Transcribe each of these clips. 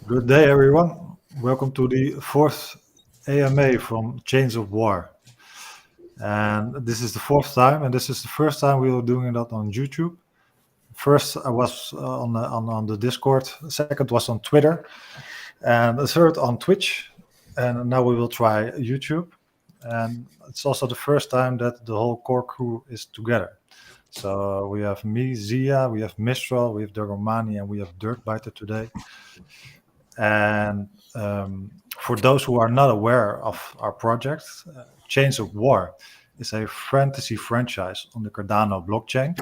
Good day, everyone. Welcome to the fourth AMA from Chains of War. And this is the fourth time, and this is the first time we were doing that on YouTube. First, I was on the Discord. Second was on Twitter, and the third on Twitch. And now we will try YouTube. And it's also the first time that the whole core crew is together. So we have me, Zia, we have Mistral, we have Dergomani, and we have Dirtbiter today. And for those who are not aware of our project, Chains of War is a fantasy franchise on the Cardano blockchain.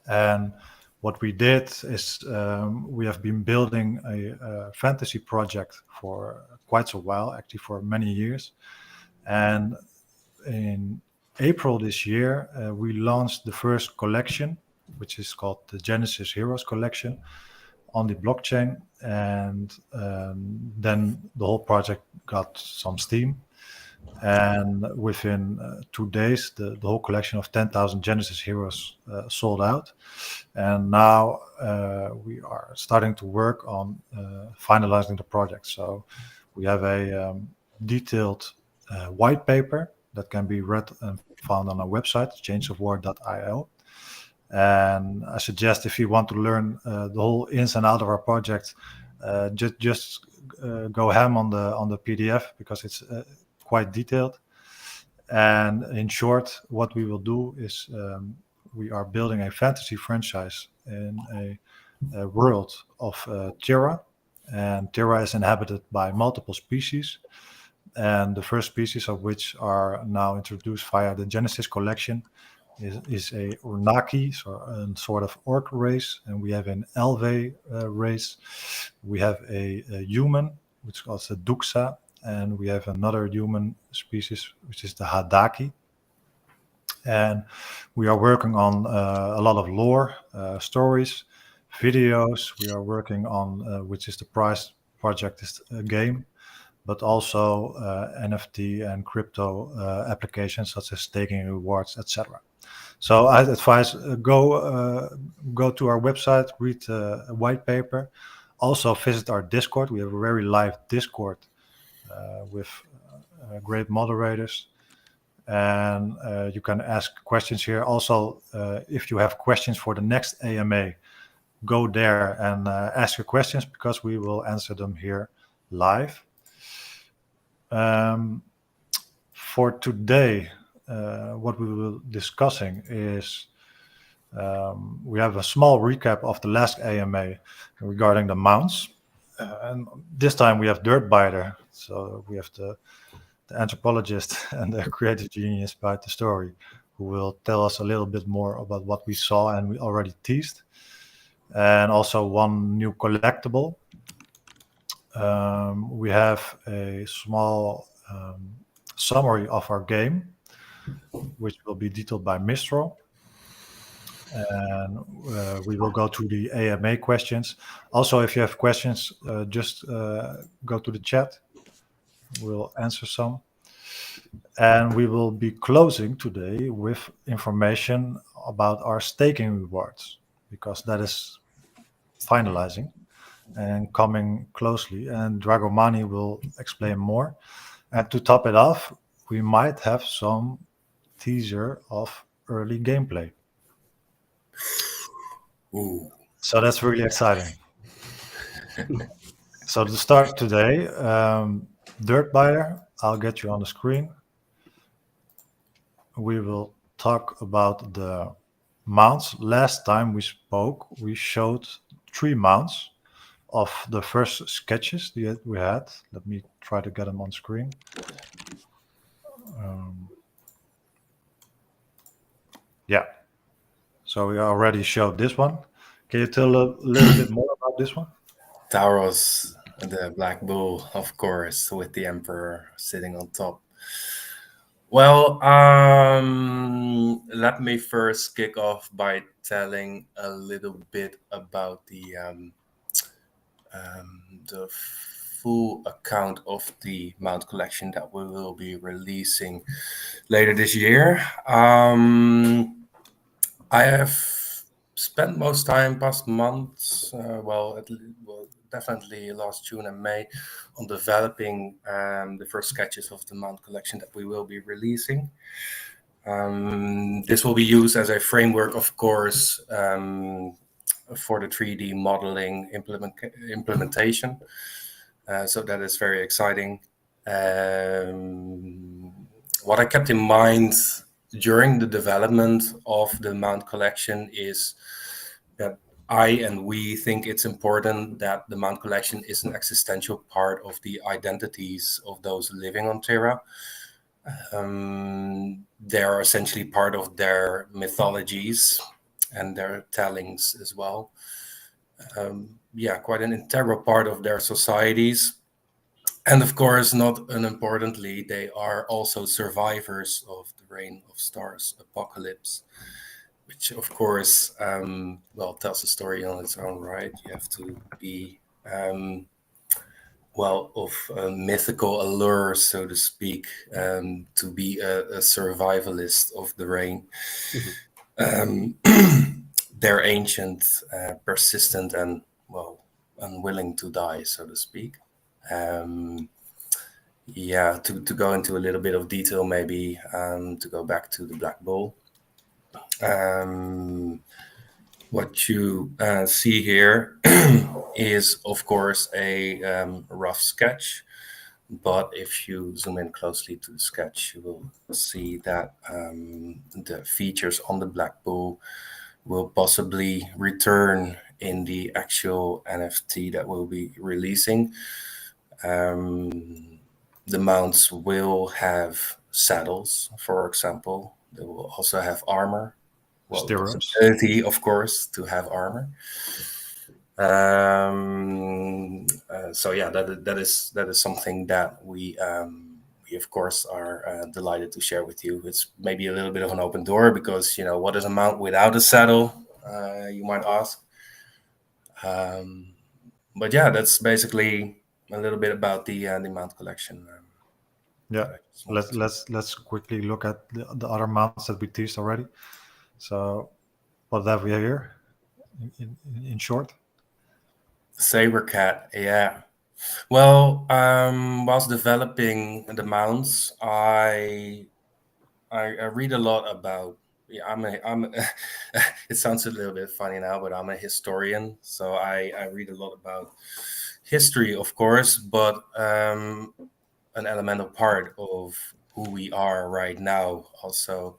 And what we did is we have been building a fantasy project for quite a while, actually for many years. And in April this year, we launched the first collection, which is called the Genesis Heroes Collection, on the blockchain, and then the whole project got some steam, and within 2 days the whole collection of 10,000 Genesis heroes sold out, and now we are starting to work on finalizing the project. So we have a detailed white paper that can be read and found on our website, changeofwar.io. And I suggest, if you want to learn the whole ins and out of our project, just go ham on the PDF, because it's quite detailed. And in short, what we will do is we are building a fantasy franchise in a world of Terra, and Terra is inhabited by multiple species. And the first species of which are now introduced via the Genesis collection is a Ornaki, so a sort of orc race, and we have an Elve race. We have a human, which is called the Duxa, and we have another human species, which is the Hadaki. And we are working on a lot of lore, stories, videos. We are working on, which is the prize project, is a game, but also NFT and crypto applications such as staking rewards, etc. So I advise go to our website, read a white paper. Also visit our Discord. We have a very live Discord with great moderators, and you can ask questions here. Also, if you have questions for the next AMA, go there and ask your questions, because we will answer them here live. For today, what we will be discussing is we have a small recap of the last AMA regarding the mounts. And this time we have Dirtbiter, so we have the anthropologist and the creative genius behind the story, who will tell us a little bit more about what we saw and we already teased. And also one new collectible. We have a small summary of our game, which will be detailed by Mistral. And we will go to the AMA questions. Also, if you have questions, just go to the chat. We'll answer some. And we will be closing today with information about our staking rewards, because that is finalizing and coming closely. And Dragomani will explain more. And to top it off, we might have some teaser of early gameplay. Ooh. So that's really exciting. So to start today, Dirtbiter, I'll get you on the screen. We will talk about the mounts. Last time we spoke, we showed 3 mounts of the first sketches that we had. Let me try to get them on screen. Yeah. So we already showed this one. Can you tell a little bit more about this one? Tauros, the black bull, of course, with the emperor sitting on top. Well, let me first kick off by telling a little bit about the full account of the mount collection that we will be releasing later this year. I have spent most time past months, well, definitely last June and May, on developing the first sketches of the mount collection that we will be releasing. This will be used as a framework, of course, for the 3D modeling implementation. So that is very exciting. Um, what I kept in mind during the development of the mount collection is that I and we think it's important that the mount collection is an existential part of the identities of those living on Terra. They are essentially part of their mythologies and their tellings as well. Yeah, quite an integral part of their societies. And of course, not unimportantly, they are also survivors of the Reign of Stars apocalypse, which of course, well, tells a story on its own, right? You have to be, well, of mythical allure, so to speak, to be a survivalist of the Reign. Um, they're ancient, persistent, and, well, unwilling to die, so to speak. Um, yeah, to go into a little bit of detail, maybe to go back to the Black Bull. Um, what you see here is, of course, a rough sketch. But if you zoom in closely to the sketch, you will see that the features on the Black Bull will possibly return in the actual NFT that we'll be releasing. Um, the mounts will have saddles, for example. They will also have armor. Well, the Stirrups. possibility, of course, to have armor. So yeah, that is something that we of course are delighted to share with you. It's maybe a little bit of an open door because what is a mount without a saddle? You might ask. Um, but yeah, that's basically a little bit about the mount collection Yeah. that I just wanted Let's to. let's let's quickly look at the other mounts that we teased already. So what have we here in short? Saber cat, yeah. Well, whilst developing the mounts, I read a lot about. Yeah, I'm. It sounds a little bit funny now, but I'm a historian, so I read a lot about history, of course, but an elemental part of who we are right now also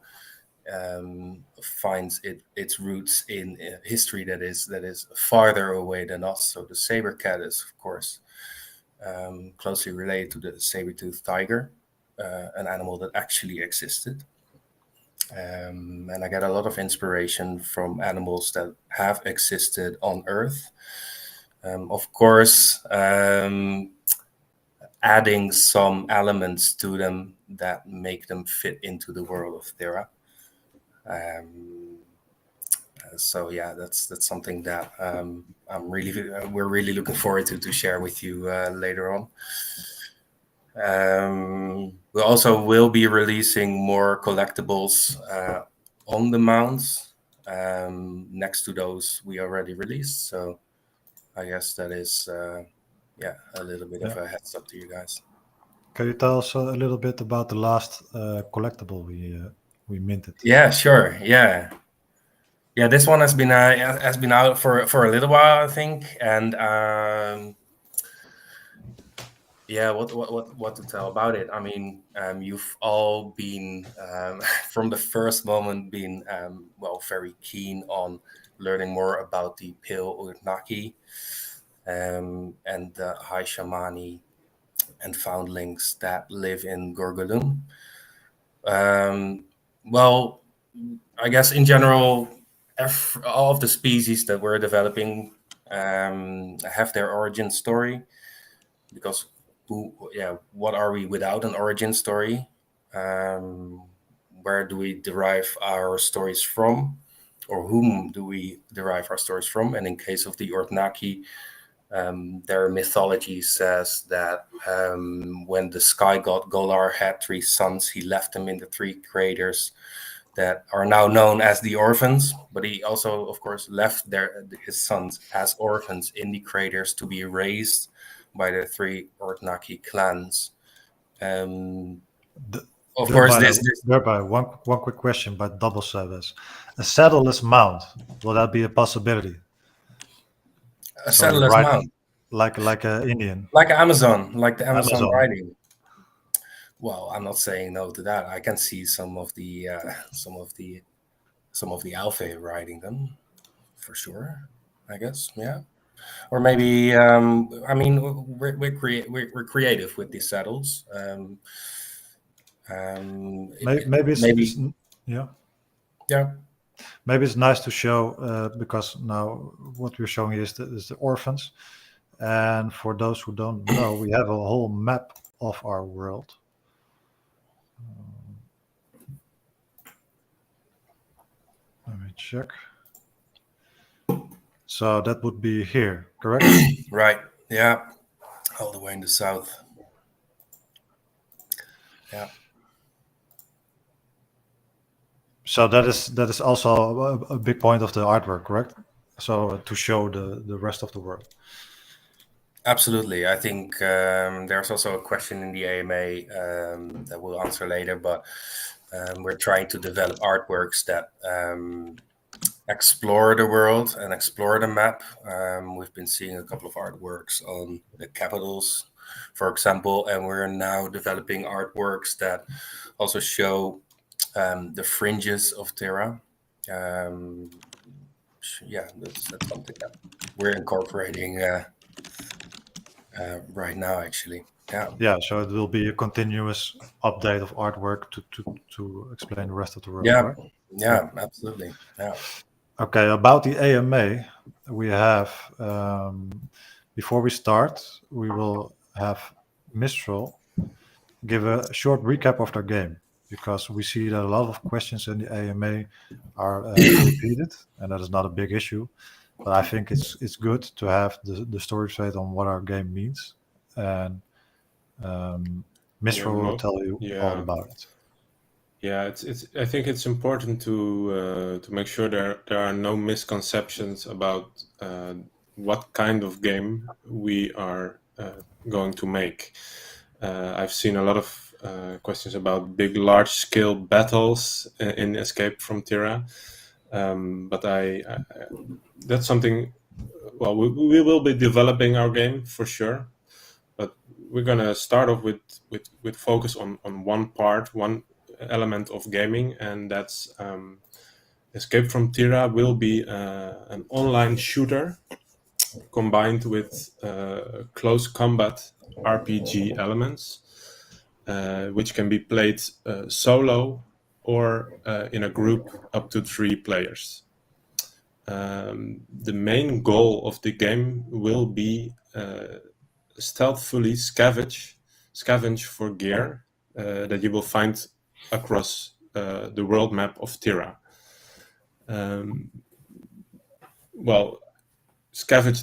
finds its roots in history that is farther away than us. So the saber cat is, of course, closely related to the saber-toothed tiger, an animal that actually existed. And I get a lot of inspiration from animals that have existed on Earth. Of course, adding some elements to them that make them fit into the world of Thera. Um, so yeah, that's something that we're really looking forward to share with you later on. We also will be releasing more collectibles on the mounts next to those we already released. So I guess that is, yeah, a little bit of Yeah. a heads up to you guys. Can you tell us a little bit about the last collectible we minted? Yeah, sure. Yeah, yeah. This one has been out for a little while, I think, and yeah, what to tell about it? I mean, you've all been from the first moment been well, very keen on learning more about the Pale Urnaki and the High Shamani and foundlings that live in Gorgolum. Um, well, I guess in general, all of the species that we're developing have their origin story, because what are we without an origin story? Where do we derive our stories from, or whom do we derive our stories from? And in case of the Orthnaki, their mythology says that when the sky god Golar had 3 sons, he left them in the 3 craters that are now known as the orphans. But he also, of course, left his sons as orphans in the craters to be raised by the 3 Orthnaki clans. Of course, Thereby, one quick question by Double Service. A saddleless mount, will that be a possibility? a So you're settlers riding mount, like an Indian. like Amazon, like the Amazon Amazon. riding. Well, I'm not saying no to that. I can see some of the alpha riding them, for sure. I guess, yeah. Or maybe I mean, we're creative with these saddles. Maybe it's yeah. Yeah. Maybe it's nice to show because now what we're showing is the orphans, and for those who don't know, we have a whole map of our world. Let me check. So that would be here, correct? Right. Yeah. All the way in the south. Yeah. So that is also a big point of the artwork, correct? So to show the rest of the world. Absolutely. I think there's also a question in the AMA that we'll answer later, but we're trying to develop artworks that explore the world and explore the map. We've been seeing a couple of artworks on the capitals, for example, and we're now developing artworks that also show the fringes of Terra. Yeah, that's something that we're incorporating right now, actually. Yeah. Yeah, so it will be a continuous update of artwork to explain the rest of the world, Yeah. right? Yeah, absolutely. Yeah. Okay, about the AMA, we have, before we start, we will have Mistral give a short recap of their game, because we see that a lot of questions in the AMA are repeated, and that is not a big issue. But I think it's good to have the story straight on what our game means, and Mistral will tell you all about it. Yeah, it's. I think it's important to make sure there are no misconceptions about what kind of game we are going to make. I've seen a lot of questions about big, large-scale battles in Escape from Terra, but that's something. Well, we will be developing our game for sure, but we're gonna start off with focus on one element of gaming, and that's Escape from Terra will be an online shooter combined with close combat RPG elements, which can be played solo or in a group up to 3 players. The main goal of the game will be stealthily scavenge for gear that you will find across the world map of Terra. Well, scavenge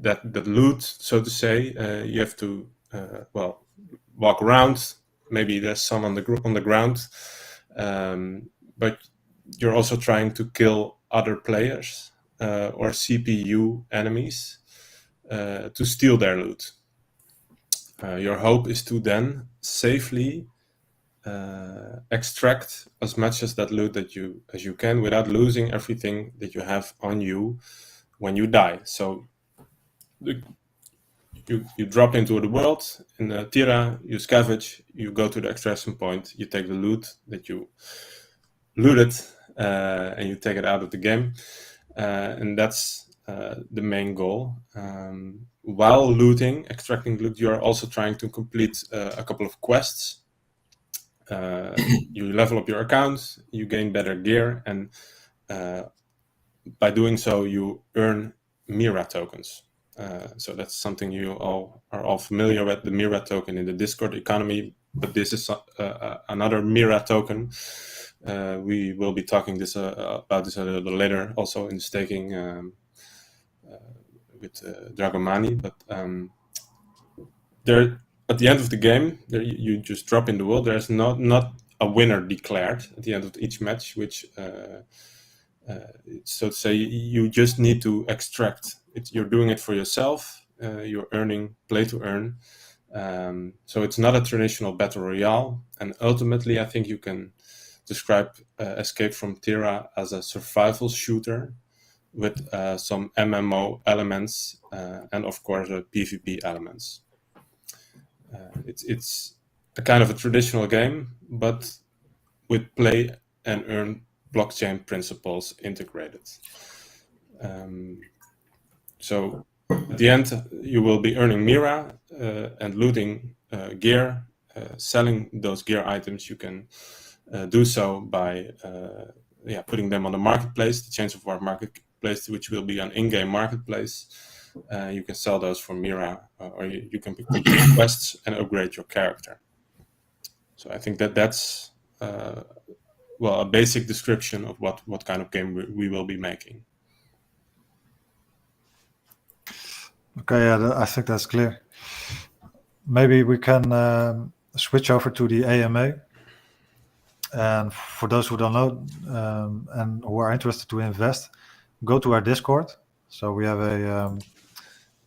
that loot, so to say. You have to walk around. Maybe there's some on the ground, but you're also trying to kill other players or CPU enemies to steal their loot. Your hope is to then safely extract as much as that loot as you can without losing everything that you have on you when you die. So you drop into the world in Terra, you scavenge, you go to the extraction point, you take the loot that you looted, and you take it out of the game, and that's the main goal. While extracting loot, you are also trying to complete a couple of quests. you level up your account, you gain better gear, and by doing so, you earn Mira tokens. So that's something you all are all familiar with, the Mira token in the Discord economy. But this is another Mira token. We will be talking about this a little bit later, also in staking with Dragomani. But there, at the end of the game, you just drop in the world. There's not a winner declared at the end of each match, which so to say, you just need to extract it. You're doing it for yourself. You're earning, play to earn. So it's not a traditional battle royale. And ultimately, I think you can describe Escape from Terra as a survival shooter with some MMO elements and, of course, PvP elements. It's a kind of a traditional game, but with play and earn blockchain principles integrated. So at the end, you will be earning Mira and looting gear, selling those gear items. You can do so by putting them on the marketplace, the Chains of War marketplace, which will be an in-game marketplace. You can sell those for Mira, or you can complete quests and upgrade your character. So I think that's a basic description of what kind of game we will be making. Okay, I think that's clear. Maybe we can switch over to the AMA. And for those who don't know and who are interested to invest, go to our Discord. So we have a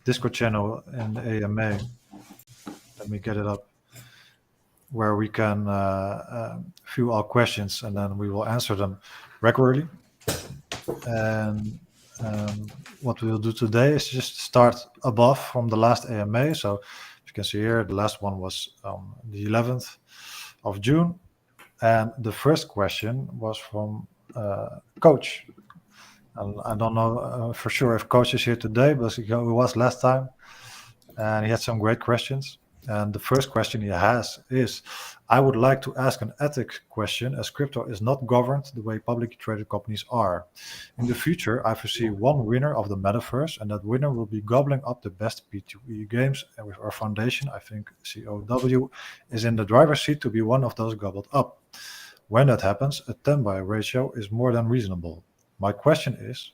Discord channel in the AMA. Let me get it up, where we can view all questions, and then we will answer them regularly. And what we will do today is just start above from the last AMA. So you can see here, the last one was the 11th of June. And the first question was from Coach. And I don't know for sure if Coach is here today, but he was last time. And he had some great questions. And the first question he has is, I would like to ask an ethics question, as crypto is not governed the way publicly traded companies are. In the future, I foresee one winner of the metaverse, and that winner will be gobbling up the best P2E games. And with our foundation, I think COW is in the driver's seat to be one of those gobbled up. When that happens, a 10-by ratio is more than reasonable. My question is,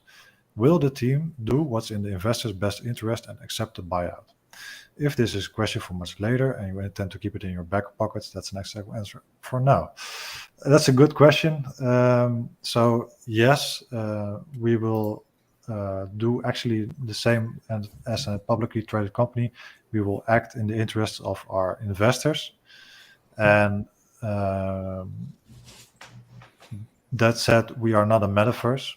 will the team do what's in the investor's best interest and accept the buyout? If this is a question for much later and you intend to keep it in your back pockets, that's an exact answer for now. That's a good question. So yes, we will do actually the same as a publicly traded company. We will act in the interests of our investors. And that said, we are not a metaverse,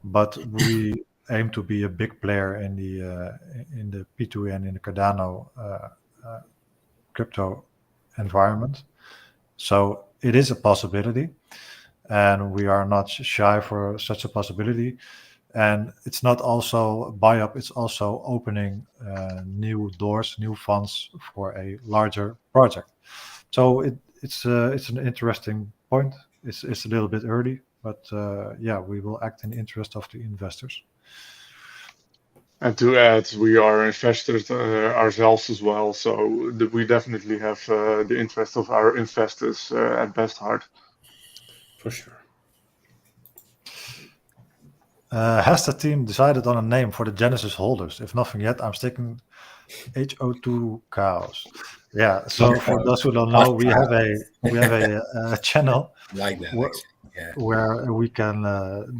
but we aim to be a big player in the P2E and in the Cardano crypto environment. So it is a possibility, and we are not shy for such a possibility. And it's not also buy up; it's also opening new doors, new funds for a larger project. So it's an interesting point. It's a little bit early, but we will act in the interest of the investors. And to add, we are investors ourselves as well, so we definitely have the interest of our investors at best heart. For sure. Has the team decided on a name for the Genesis holders? If nothing yet, I'm sticking HO2 cows. Yeah. So for those who don't know, we have a channel like that, where we can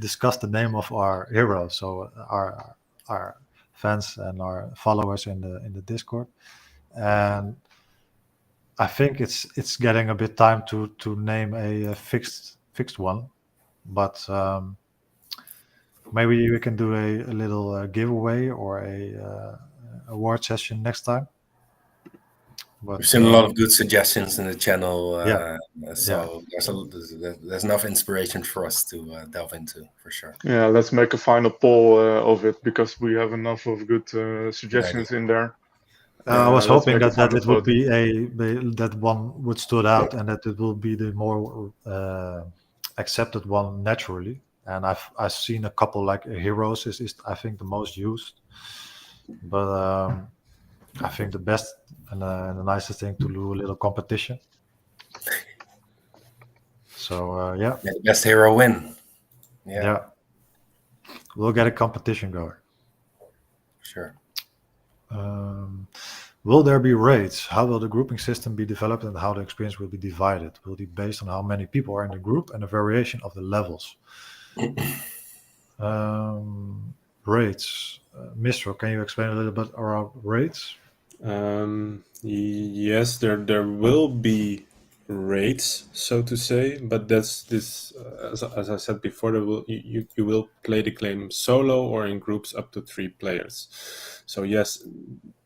discuss the name of our hero. So our fans and our followers in the Discord, and I think it's getting a bit time to name a fixed one, but maybe we can do a little giveaway or a award session next time. But we've seen a lot of good suggestions in the channel, so yeah. there's enough inspiration for us to delve into, for sure. Yeah, let's make a final poll of it, because we have enough of good suggestions in there. I was Let's hoping make a that final it would vote. be that one would stood out and that it will be the more accepted one naturally. And I've seen a couple like Heroes is I think the most used, but I think the best and the nicest thing to do a little competition. So yeah, May the best hero win. Yeah, yeah, we'll get a competition going. sure. Um, will there be raids? How will the grouping system be developed and how the experience will be divided? Will it be based on how many people are in the group and the variation of the levels? Raids. Mistro, can you explain a little bit around raids? Yes, there will be raids, so to say, but that's this. As I said before, you will play the game solo or in groups up to 3 players. So yes,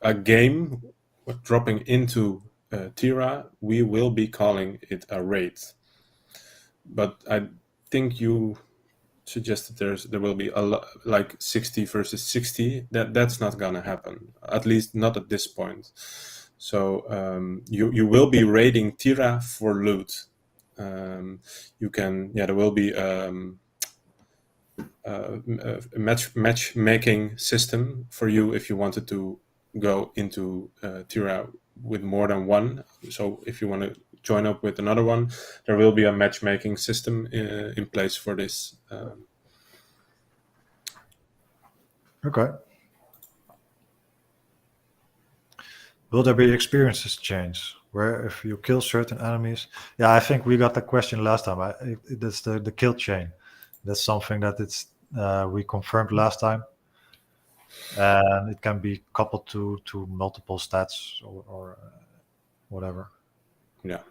a game dropping into Tira, we will be calling it a raid. But I think you suggested there will be a lot, like 60 versus 60. That's not gonna happen, at least not at this point. So you will be raiding Tira for loot. You can, there will be a matchmaking system for you if you wanted to go into Tira with more than one. So if you want to join up with another one, there will be a matchmaking system in place for this. Okay. Will there be experiences change where if you kill certain enemies? Yeah, I think we got the question last time. That's the kill chain. That's something that we confirmed last time, and it can be coupled to multiple stats or whatever. Yeah.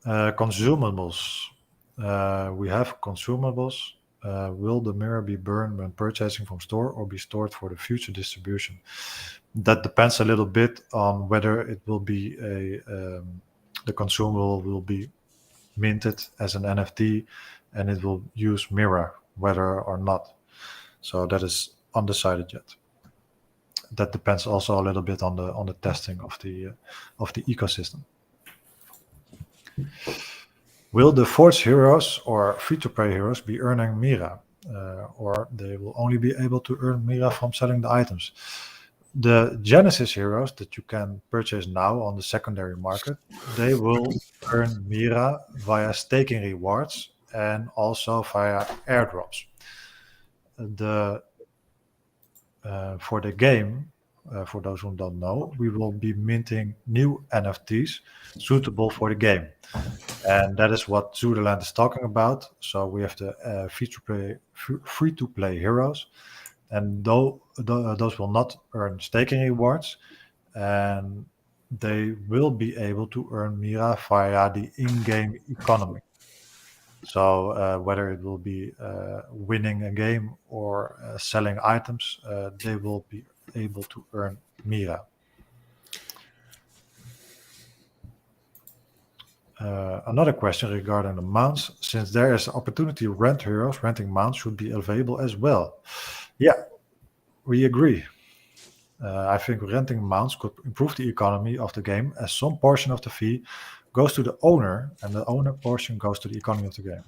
Consumables. We have consumables. Will the mirror be burned when purchasing from store or be stored for the future distribution? That depends a little bit on whether it will be the consumable will be minted as an NFT and it will use mirror whether or not. So that is undecided yet. That depends also a little bit on the testing of the ecosystem. Will the Forge heroes or free-to-play heroes be earning Mira? Or they will only be able to earn Mira from selling the items? The Genesis heroes that you can purchase now on the secondary market, they will earn Mira via staking rewards and also via airdrops. For the game, for those who don't know, we will be minting new NFTs suitable for the game. And that is what Zuderland is talking about. So we have the free-to-play heroes, and those will not earn staking rewards, and they will be able to earn Mira via the in-game economy. So whether it will be winning a game or selling items, they will be able to earn Mira. Another question regarding the mounts. Since there is opportunity to rent heroes, renting mounts should be available as well. Yeah, we agree. I think renting mounts could improve the economy of the game as some portion of the fee goes to the owner and the owner portion goes to the economy of the game.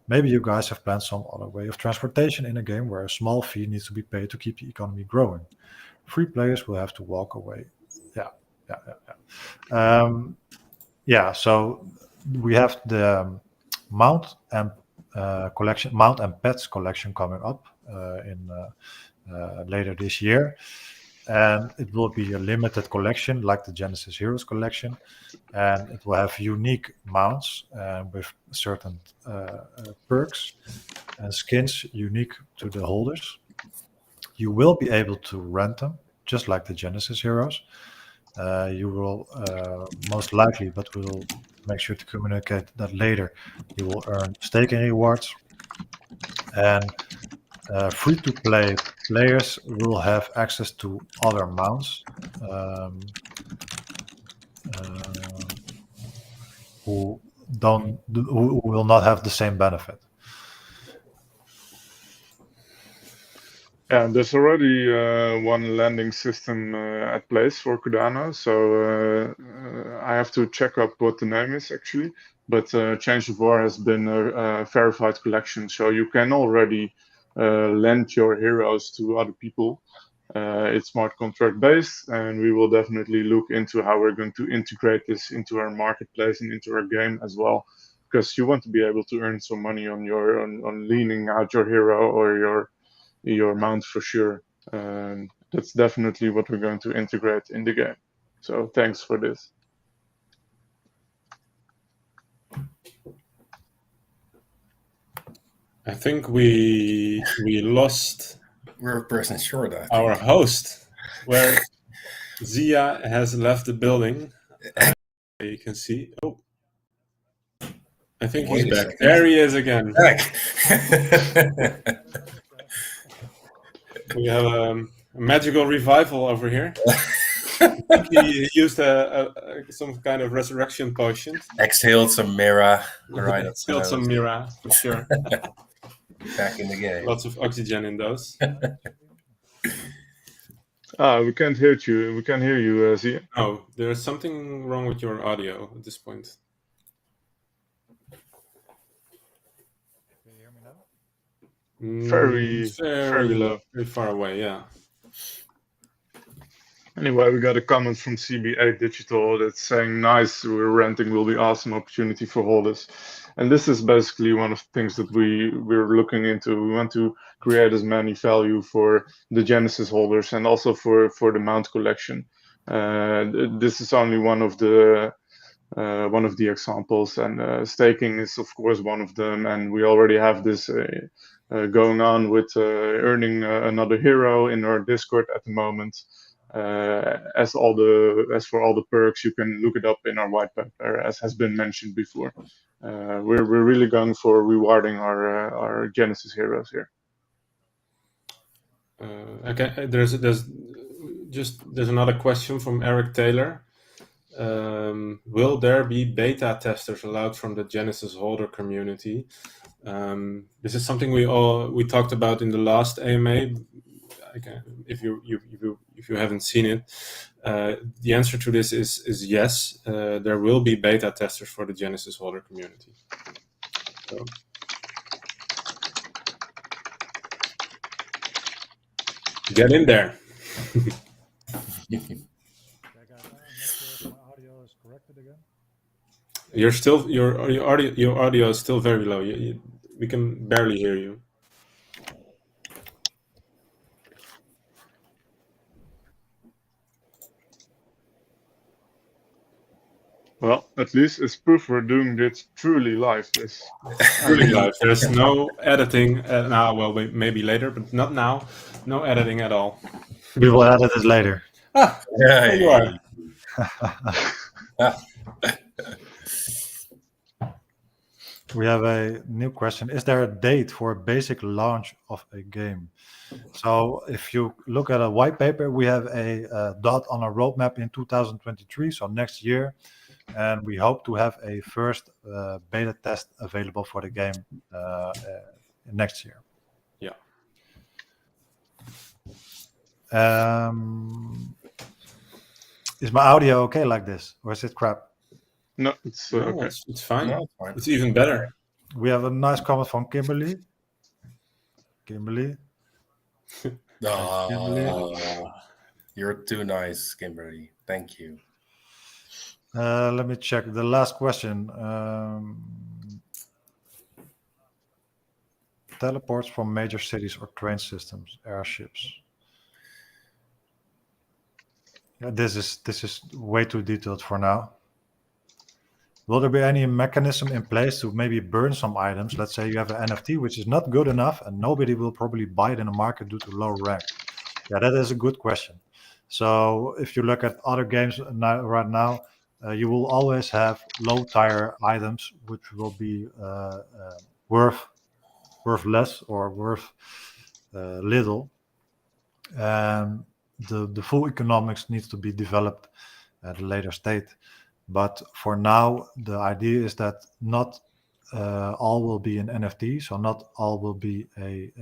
Maybe you guys have planned some other way of transportation in a game where a small fee needs to be paid to keep the economy growing. Free players will have to walk away. Yeah. So we have the mount and collection, mount and pets collection coming up in later this year, and it will be a limited collection like the Genesis Heroes collection, and it will have unique mounts with certain perks and skins unique to the holders. You will be able to rent them just like the Genesis Heroes. You will most likely, but we'll make sure to communicate that later, you will earn staking rewards, and free-to-play players will have access to other mounts who will not have the same benefit. Yeah, there's already one landing system at place for Cardano, so I have to check up what the name is actually. But Change of War has been a verified collection, so you can already lend your heroes to other people. It's smart contract based, and we will definitely look into how we're going to integrate this into our marketplace and into our game as well. Because you want to be able to earn some money on leaning out your hero or your mount for sure. That's definitely what we're going to integrate in the game. So thanks for this. I think we lost We're a person short, I think. our host, where Zia has left the building. You can see. Oh, I think Wait he's a back. second. There he is again. Back. We have a magical revival over here. I think he used some kind of resurrection potion. Exhaled some Mira. Right. That's Spilled some Mira, for sure. back in the game. Lots of oxygen in those. We can't hear you. We can't hear you, Zia. Oh, there's something wrong with your audio at this point. Can you hear me now? Very low. Very far away, yeah. Anyway, we got a comment from CB8 Digital that's saying, nice, we're renting will be awesome opportunity for holders. And this is basically one of the things that we're looking into. We want to create as many value for the Genesis holders and also for the mount collection. This is only one of the examples, and staking is of course one of them. And we already have this going on with earning another hero in our Discord at the moment. As for all the perks, you can look it up in our white paper, as has been mentioned before. We're really going for rewarding our Genesis heroes here. Okay, there's another question from Eric Taylor. Will there be beta testers allowed from the Genesis holder community? This is something we talked about in the last AMA. If you haven't seen it, the answer to this is yes. There will be beta testers for the Genesis holder community. So. Get in there. Audio is corrected again. Your audio is still very low. We can barely hear you. Well, at least it's proof we're doing this truly live. Truly live. There's no editing now. Well, maybe later, but not now. No editing at all. We will edit this later. There you are. We have a new question. Is there a date for a basic launch of a game? So if you look at a white paper, we have a dot on a roadmap in 2023, so next year. And we hope to have a first beta test available for the game next year. Yeah. Is my audio okay like this, or is it crap? No, it's okay. It's fine. No, it's fine. It's even better. We have a nice comment from Kimberly. You're too nice, Kimberly. Thank you. Let me check the last question. Teleports from major cities or train systems, airships. Yeah, this is way too detailed for now. Will there be any mechanism in place to maybe burn some items? Let's say you have an NFT which is not good enough and nobody will probably buy it in the market due to low rank. Yeah, that is a good question. So if you look at other games right now, you will always have low tier items which will be worth less or worth little. And the full economics needs to be developed at a later state. But for now, the idea is that not all will be an NFT, so not all will be a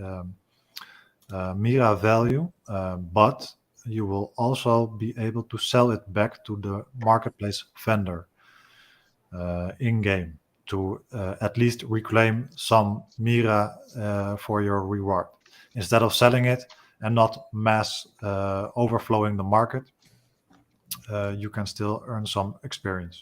Mira value, but you will also be able to sell it back to the marketplace vendor in game to at least reclaim some Mira for your reward instead of selling it and not mass overflowing the market. You can still earn some experience.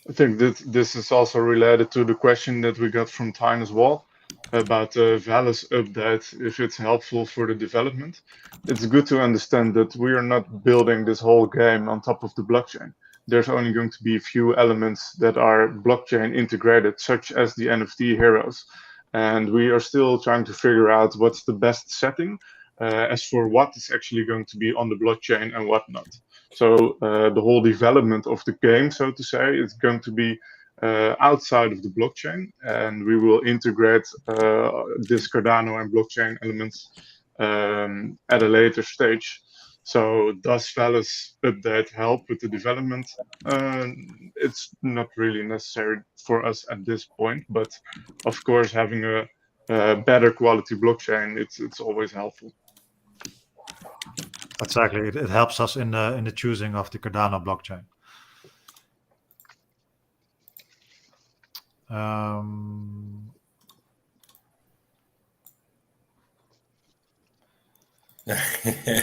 I think that this is also related to the question that we got from Tyne as well about the Valus update, if it's helpful for the development. It's good to understand that we are not building this whole game on top of the blockchain. There's only going to be a few elements that are blockchain integrated, such as the NFT heroes. And we are still trying to figure out what's the best setting as for what is actually going to be on the blockchain and what not. So the whole development of the game, so to say, is going to be outside of the blockchain, and we will integrate this Cardano and blockchain elements at a later stage. So does Valus update help with the development? It's not really necessary for us at this point, but of course, having a better quality blockchain, it's always helpful. Exactly, it helps us in the choosing of the Cardano blockchain.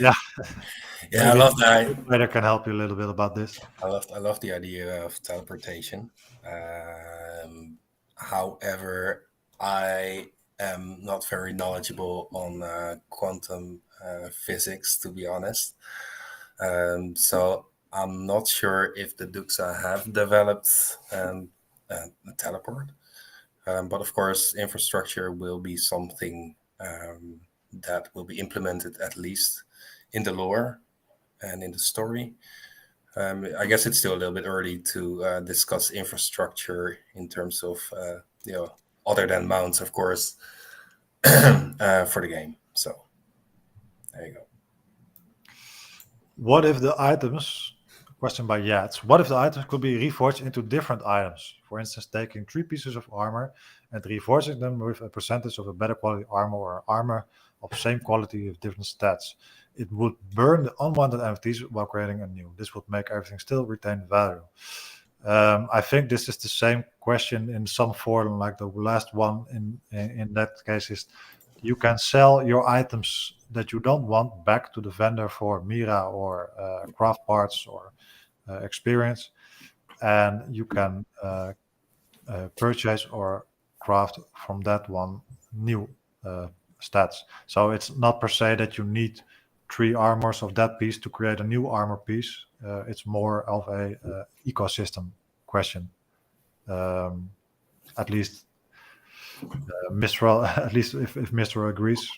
Yeah, Yeah, I love that. Operator can help you a little bit about this. I love the idea of teleportation. However, I am not very knowledgeable on quantum physics, to be honest. So I'm not sure if the Duxa have developed a teleport. But of course, infrastructure will be something that will be implemented at least in the lore and in the story. I guess it's still a little bit early to discuss infrastructure in terms of other than mounts, of course, for the game. So there you go. What if the items? Question by Yats. What if the items could be reforged into different items? For instance, taking 3 pieces of armor and reforging them with a percentage of a better quality armor or armor of same quality with different stats. It would burn the unwanted NFTs while creating a new. This would make everything still retain value. I think this is the same question in some form, like the last one in that case is you can sell your items that you don't want back to the vendor for Mira or craft parts or experience, and you can purchase or craft from that one new stats. So it's not per se that you need 3 armors of that piece to create a new armor piece. It's more of a ecosystem question. At least Mistral, at least if Mistral agrees.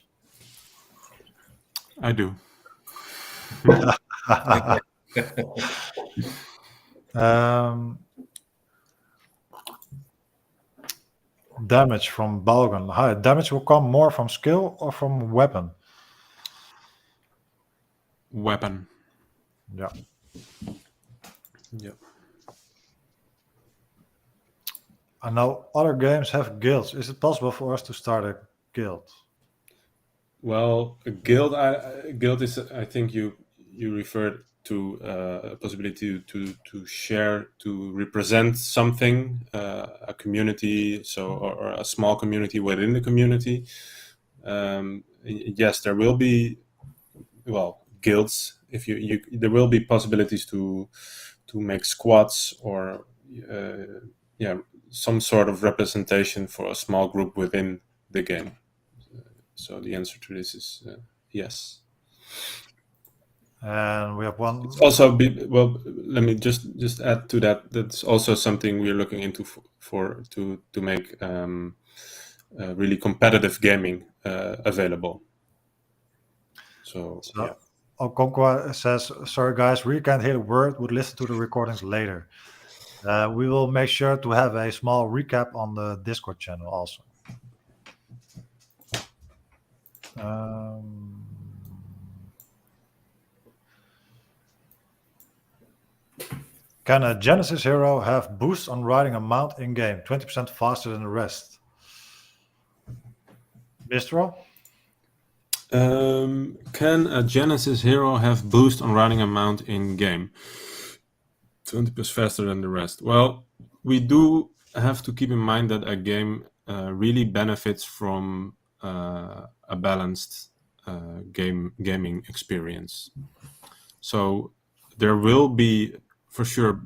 I do. Damage from Balgan. Hi, damage will come more from skill or from weapon? Weapon. Yeah. Yep. I know other games have guilds. Is it possible for us to start a guild? Well, a guild. Guild is. I think you referred to a possibility to share, to represent something, a community, or a small community within the community. Yes, there will be guilds. If you there will be possibilities to make squads or some sort of representation for a small group within the game. So the answer to this is yes. And we have one. It's also let me just add to that. That's also something we're looking into to make really competitive gaming available. So yeah. Okonkwa says, sorry guys, we can't hear the word, would listen to the recordings later. We will make sure to have a small recap on the Discord channel also. Can a Genesis hero have boost on riding a mount in-game, 20% faster than the rest? Mistral? Can a Genesis hero have boost on riding a mount in game? 20% faster than the rest. Well, we do have to keep in mind that a game really benefits from a balanced gaming experience. So there will be for sure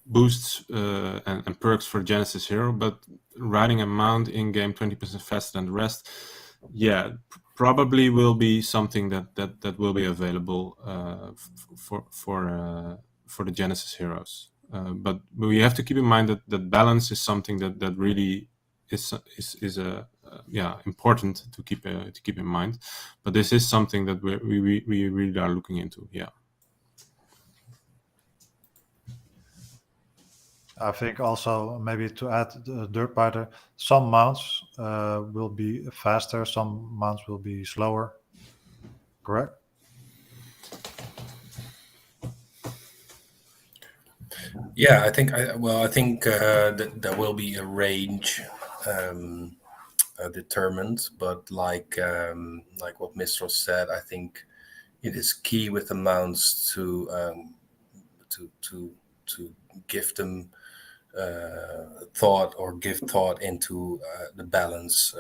boosts and perks for Genesis hero, but riding a mount in game 20% faster than the rest, yeah, probably will be something that will be available for the Genesis heroes. But we have to keep in mind that balance is something that really is important to keep in mind. But this is something that we really are looking into. Yeah. I think also maybe to add the dirt biter, some mounts will be faster, some mounts will be slower. Correct? Yeah, I think that there will be a range determined, but like what Mistral said, I think it is key with the mounts to give them thought or give thought into the balance.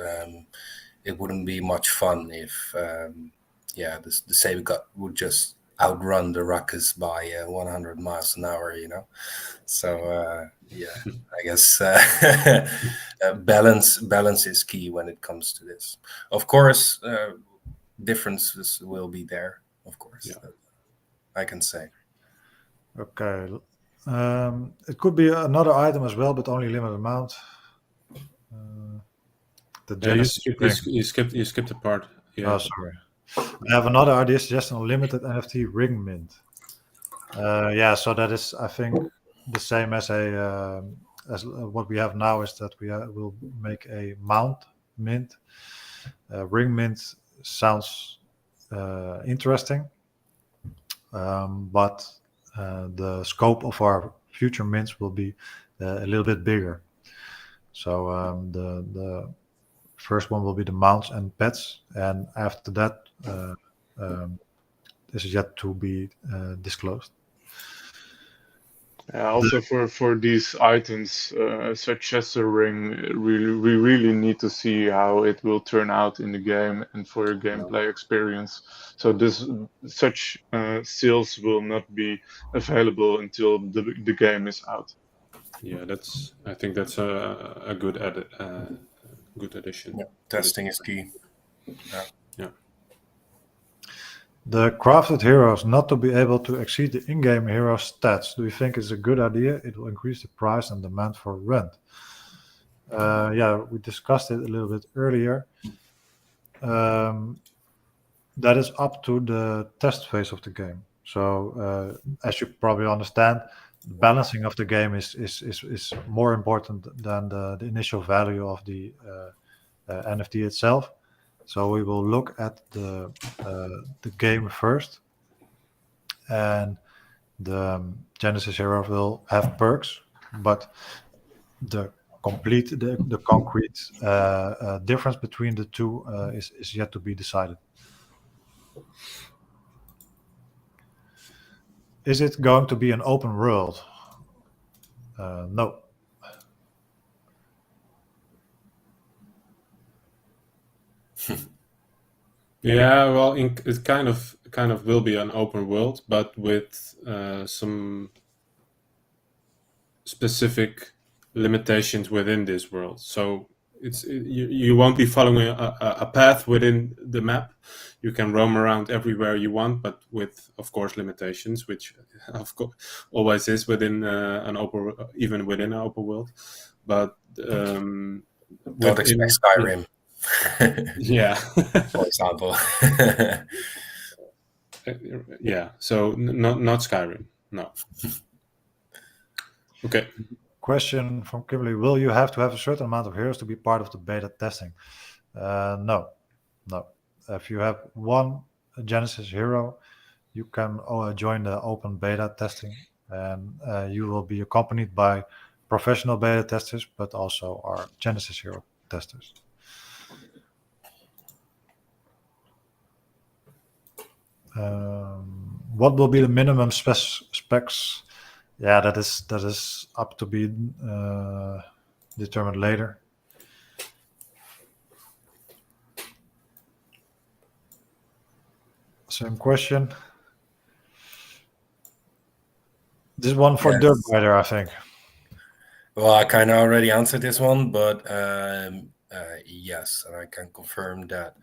It wouldn't be much fun if the Saber gut would just outrun the Ruckus by 100 miles an hour, So I guess balance is key when it comes to this. Of course, differences will be there. Of course, I can say. Okay. It could be another item as well, but only limited amount. The Genesis you skipped a part. Yeah. Oh, sorry. I have another idea suggestion on limited NFT ring mint. So that is, I think, the same as what we have now is that we will make a mount mint. Ring mint sounds interesting, but the scope of our future mints will be a little bit bigger. So the first one will be the mounts and pets, and after that, this is yet to be disclosed. Also, for these items, such as a ring, we really need to see how it will turn out in the game and for your gameplay experience. So such seals will not be available until the game is out. Yeah, I think that's a good good addition. Yeah, testing is key. Yeah. The crafted heroes not to be able to exceed the in-game hero stats. Do you think it's a good idea? It will increase the price and demand for rent. We discussed it a little bit earlier. That is up to the test phase of the game. So, as you probably understand, the balancing of the game is more important than the initial value of the NFT itself. So we will look at the game first, and the Genesis hero will have perks, but the concrete difference between the two is yet to be decided. Is it going to be an open world? No. Yeah, well, it kind of will be an open world, but with some specific limitations within this world. So you won't be following a path within the map. You can roam around everywhere you want, but with, of course, limitations, which of course always is within even within an open world. But don't expect Skyrim. Yeah. For example. Yeah. So not Skyrim. No. Okay. Question from Kimberly: will you have to have a certain amount of heroes to be part of the beta testing? No. If you have one Genesis hero, you can join the open beta testing, and you will be accompanied by professional beta testers, but also our Genesis hero testers. What will be the minimum specs? Yeah, that is up to be determined later. Same question. This one for Yes. Dirt Rider, I think. Well, I kind of already answered this one, but yes, and I can confirm that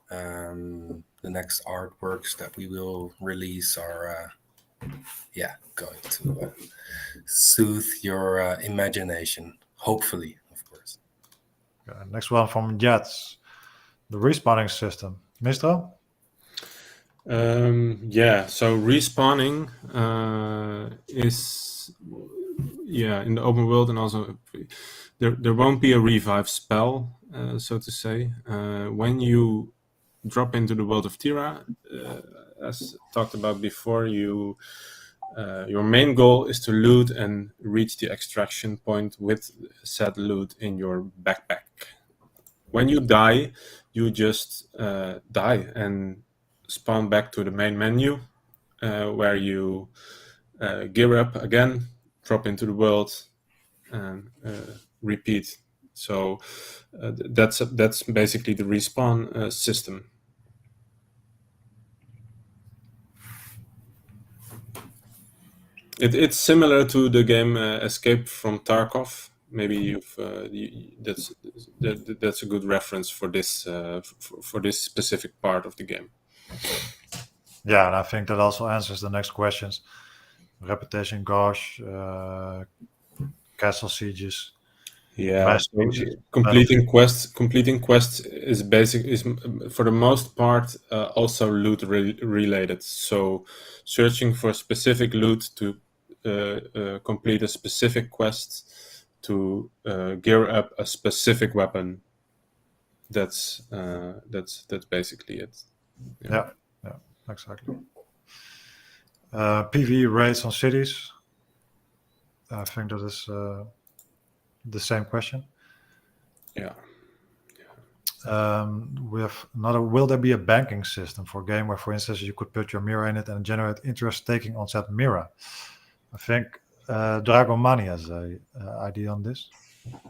the next artworks that we will release are, going to soothe your imagination. Hopefully, of course. Next one from Jets. The respawning system. Mistral? So respawning is in the open world, and also there won't be a revive spell, so to say. When you drop into the world of Tira, as talked about before, your main goal is to loot and reach the extraction point with said loot in your backpack. When you die, you just die and spawn back to the main menu, where you gear up again, drop into the world, and repeat. So that's basically the respawn system. It's similar to the game Escape from Tarkov. Maybe that's a good reference for this for this specific part of the game. Yeah, and I think that also answers the next questions. Reputation Gauche, Castle Sieges. Yeah, so completing quests is for the most part also loot related. So searching for specific loot to complete a specific quest to gear up a specific weapon. That's basically it. Yeah, exactly. PvE raids on cities. I think that is the same question. Yeah. We have another. Will there be a banking system for a game where, for instance, you could put your mirror in it and generate interest taking on said mirror? I think Dragon Money has an idea on this.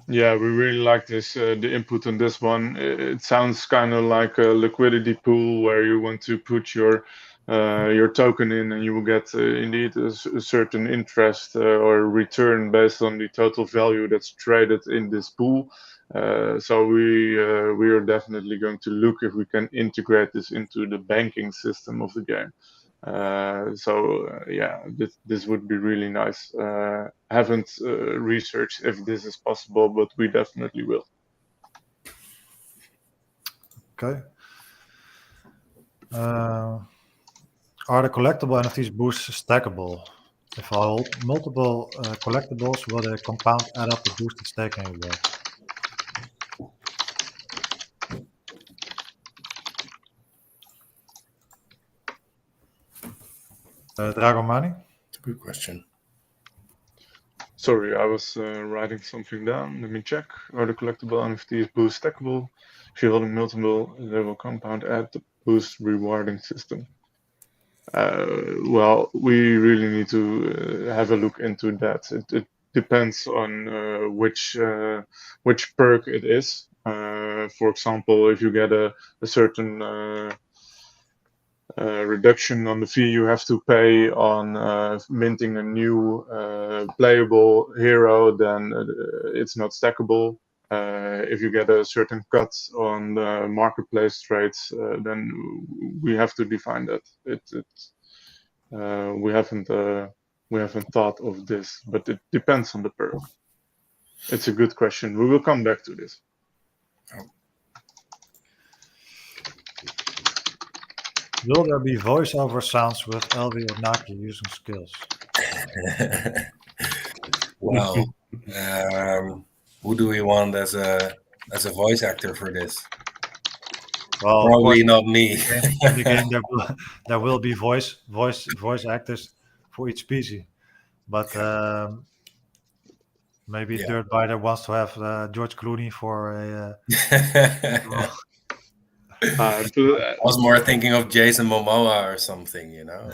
Yeah, we really like this. The input on this one. It sounds kind of like a liquidity pool where you want to put your token in, and you will get indeed a certain interest or return based on the total value that's traded in this pool. So we are definitely going to look if we can integrate this into the banking system of the game. This would be really nice. Haven't researched if this is possible, but we definitely will. Okay. Are the collectible NFTs boosts stackable? If I hold multiple collectibles, will the compound add up to boosted staking reward? Dragon Money? It's a good question. Sorry, I was writing something down. Let me check. Are the collectible NFTs boost stackable? If you're holding multiple, they will compound add the boost rewarding system. Well, we really need to have a look into that. It depends on which perk it is. For example, if you get a certain reduction on the fee you have to pay on minting a new playable hero, then it's not stackable. If you get a certain cut on the marketplace trades, then we have to define that. We haven't thought of this, but it depends on the perk. It's a good question. We will come back to this. Will there be voiceover sounds with Elvi or Naki using skills? Well, who do we want as a voice actor for this? Well, Probably of course, not me. in the game there will be voice actors for each species, but maybe Yeah. Dirt Biter wants to have George Clooney for a But, I was more thinking of Jason Momoa or something, you know.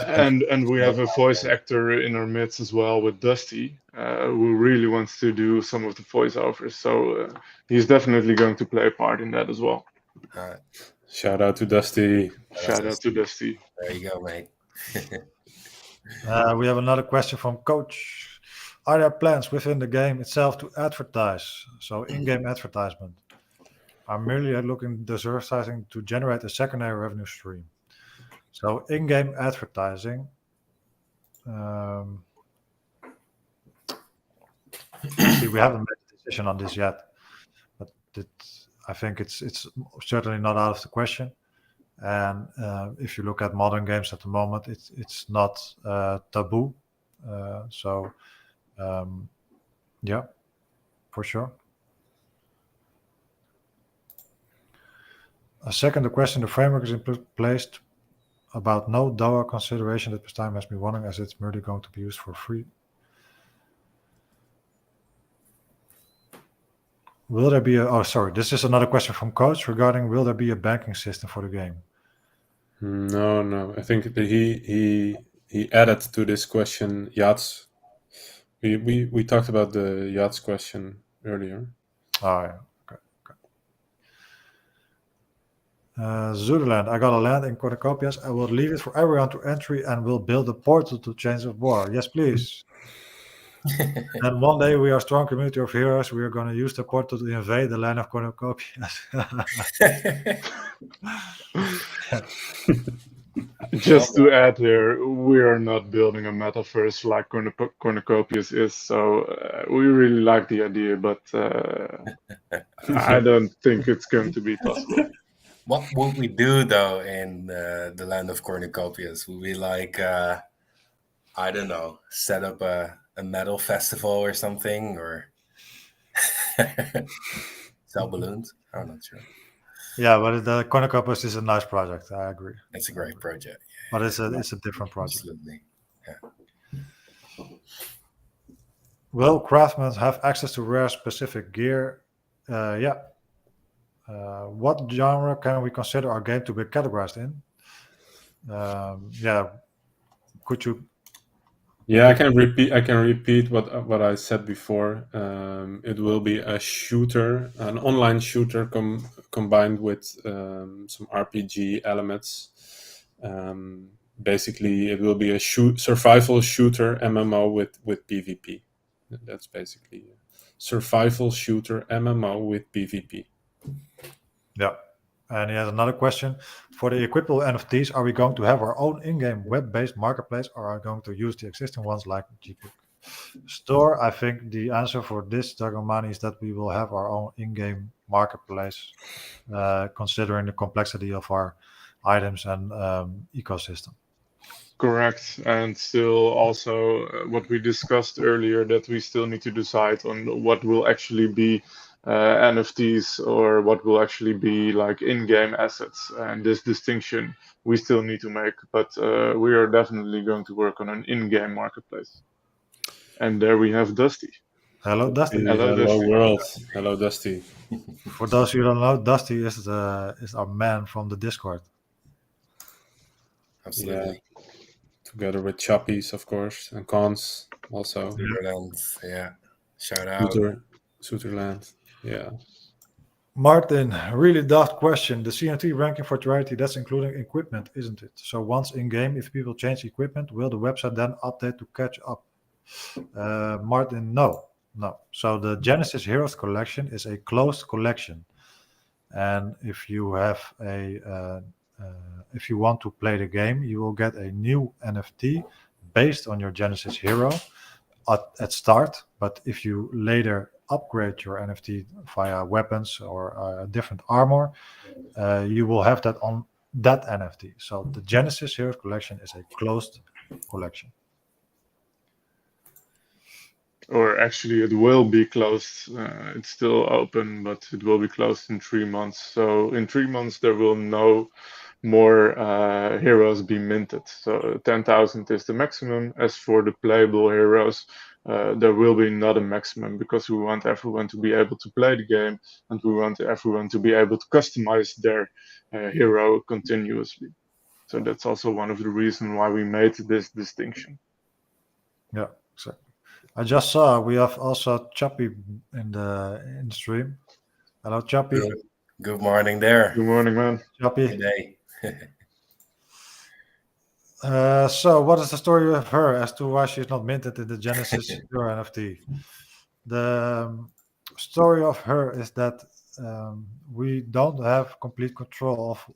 and we have a voice actor in our midst as well with Dusty, who really wants to do some of the voiceovers. So he's definitely going to play a part in that as well. Shout out to Dusty. Shout out to Dusty. There you go, mate. We have another question from Coach. Are there plans within the game itself to advertise? So in-game advertisement. I'm merely looking at advertising to generate a secondary revenue stream. So in-game advertising. See, we haven't made a decision on this yet, but I think it's certainly not out of the question. And if you look at modern games at the moment, it's not taboo. Yeah, for sure. A second, the question: the framework is placed about no DOA consideration that this time has me wondering, as it's merely going to be used for free. Will there be a? Oh, sorry. This is another question from Coach regarding: will there be a banking system for the game? No. I think that he added to this question yachts. We talked about the yachts question earlier. Oh, yeah. Okay. Zuderland, I got a land in Cornucopias. I will leave it for everyone to entry and will build a portal to Chains of War. Yes, please. And one day we are a strong community of heroes. We are going to use the portal to invade the land of Cornucopias. Just to add here, we are not building a metaverse like Cornucopias is, so we really like the idea, but I don't think it's going to be possible. What would we do though in the land of Cornucopias? Would we like, I don't know, set up a metal festival or something, or sell balloons? I'm not sure. Yeah, but the Cornucopias is a nice project. I agree. It's a great project, but it's a different project. Absolutely. Yeah. Will craftsmen have access to rare specific gear? Yeah. What genre can we consider our game to be categorized in? Yeah. Could you? Yeah, I can repeat what I said before. It will be a shooter, an online shooter combined with some RPG elements. Basically, it will be a survival shooter MMO with PvP. That's basically a survival shooter MMO with PvP. Yeah. And he has another question. For the equipable NFTs, are we going to have our own in-game web-based marketplace, or are we going to use the existing ones like GPIC Store? I think the answer for this, Dragomani, is that we will have our own in-game marketplace, considering the complexity of our items and ecosystem. Correct. And still also what we discussed earlier, that we still need to decide on what will actually be NFTs or what will actually be like in-game assets. And this distinction we still need to make, but we are definitely going to work on an in-game marketplace. And there we have Dusty. Hello, Dusty. Hello, Dusty. world. Hello, Dusty. For those who don't know, Dusty is our man from the Discord. Absolutely. Yeah. Together with Choppies, of course, and Cons also. Sutherland, yeah. Shout out. Sutherland, yeah. Martin, really daft question. The CNT ranking for charity, that's including equipment, isn't it? So once in game, if people change equipment, will the website then update to catch up? Martin, no. So the Genesis Heroes collection is a closed collection, and if you have if you want to play the game, you will get a new NFT based on your Genesis hero at start. But if you later upgrade your NFT via weapons or different armor, you will have that on that NFT. So the Genesis Heroes collection is a closed collection. Or actually, it will be closed. It's still open, but it will be closed in 3 months. So in 3 months, there will no more heroes be minted. So 10,000 is the maximum. As for the playable heroes, there will be not a maximum, because we want everyone to be able to play the game, and we want everyone to be able to customize their hero continuously. So that's also one of the reasons why we made this distinction. Yeah, exactly. I just saw we have also Chappy in the stream. Hello, Chappy. Good morning there. Good morning, man. Chappy. Good day. So, what is the story of her as to why she's not minted in the Genesis Your NFT? The story of her is that we don't have complete control of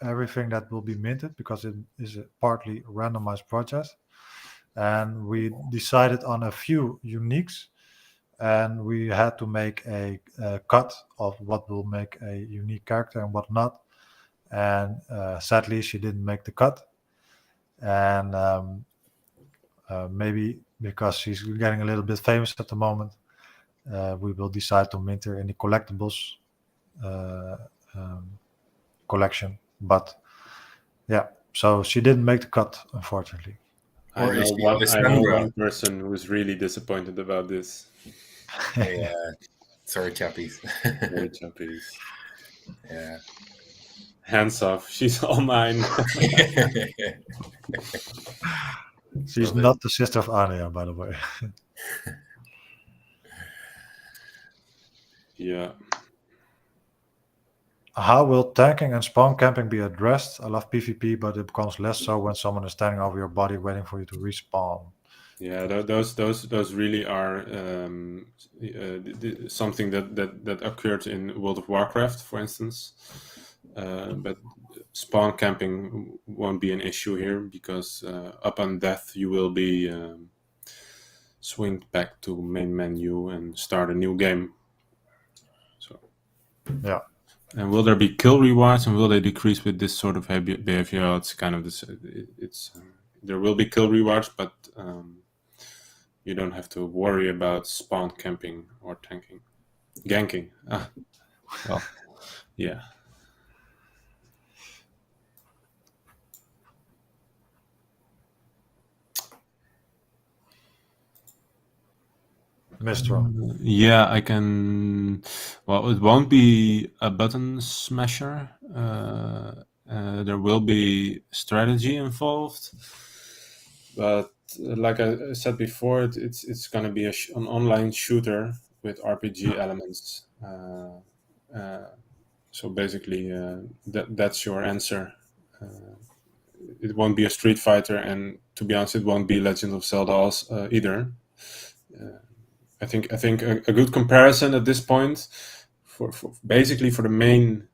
everything that will be minted because it is a partly randomized process. And we decided on a few uniques, and we had to make a cut of what will make a unique character and what not. And sadly, she didn't make the cut. And maybe because she's getting a little bit famous at the moment, we will decide to mint her in the collectibles collection. But yeah, so she didn't make the cut, unfortunately. I Or is know she one. I know Alessandra? one person who's really disappointed about this. Yeah. Sorry, chappies. Very chappies. Yeah. Hands off. She's all mine. She's Love it. not the sister of Anya, by the way. Yeah. How will tanking and spawn camping be addressed? I love PvP, but it becomes less so when someone is standing over your body waiting for you to respawn. Yeah, those really are something that occurred in World of Warcraft, for instance. But spawn camping won't be an issue here because upon death you will be swinged back to main menu and start a new game. So Yeah. And will there be kill rewards, and will they decrease with this sort of behavior? It's kind of this. There will be kill rewards, but you don't have to worry about spawn camping or ganking. Well, yeah. Mistral. Yeah, I can. Well, it won't be a button smasher. There will be strategy involved, but like I said before, it's going to be an online shooter with RPG elements. So basically, that's your answer. It won't be a Street Fighter, and to be honest, it won't be Legend of Zelda either. I think a good comparison at this point, for basically for the main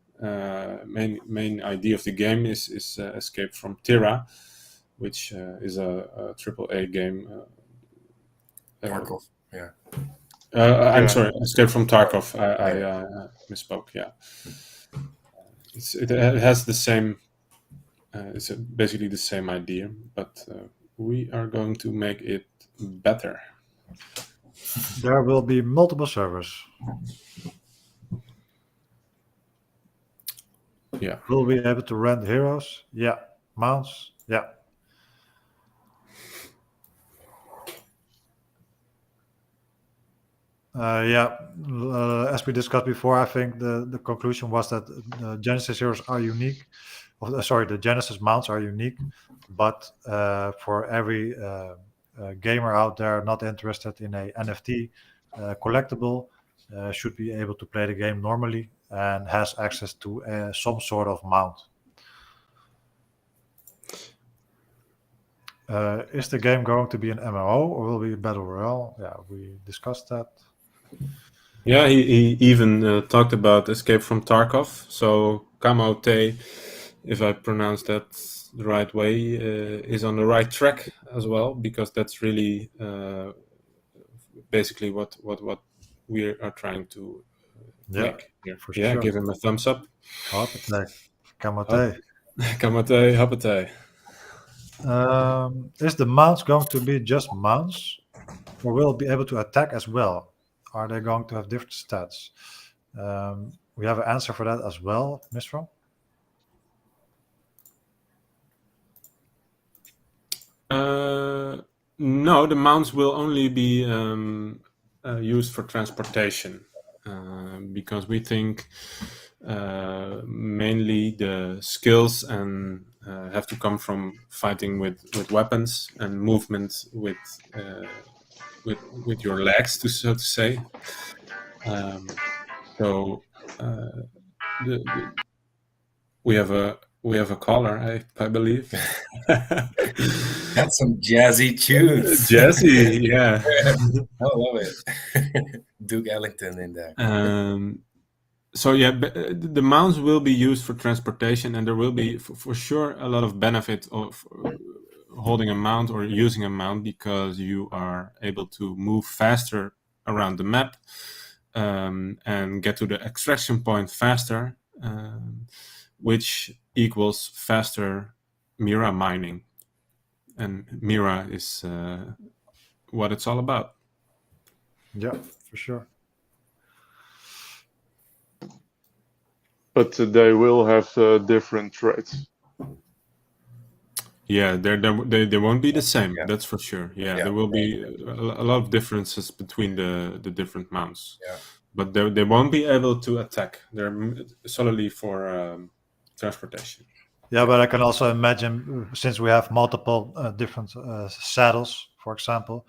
idea of the game is Escape from Terra, which is a AAA game. Tarkov. Yeah. I'm sorry, Escape from Tarkov. I misspoke. Yeah, it has the same. It's basically the same idea, but we are going to make it better. There will be multiple servers. Yeah. Will we be able to rent heroes? Yeah. Mounts? Yeah. As we discussed before, I think the conclusion was that the Genesis heroes are unique. The Genesis mounts are unique, but for every gamer out there not interested in a NFT collectible should be able to play the game normally and has access to some sort of mount. Is the game going to be an MMO or will it be a battle royale? Yeah, we discussed that. Yeah, he even talked about Escape from Tarkov. So Kamote, if I pronounce that the right way, is on the right track as well, because that's really basically what we are trying to make here. For Yeah, sure. give him a thumbs up. Hoppatee. Kamote. Kamote, hoppatee. Is the mounts going to be just mounts or will it be able to attack as well? Are they going to have different stats? We have an answer for that as well, Mistral. No, the mounts will only be used for transportation because we think mainly the skills and have to come from fighting with weapons and movement with your legs, so to say. So the we have a caller, I believe. That's some jazzy tunes. Jesse, yeah. I love it. Duke Ellington in there. So yeah, the mounts will be used for transportation, and there will be for sure a lot of benefit of holding a mount or using a mount because you are able to move faster around the map and get to the extraction point faster, which equals faster Mira mining. And Mira is what it's all about. Yeah, for sure. But they will have different traits. Yeah, they won't be the same. Yeah. That's for sure. Yeah, Yeah. there will be a lot of differences between the different mounts. Yeah. But they won't be able to attack. They're solely for transportation. Yeah, but I can also imagine, since we have multiple different saddles, for example,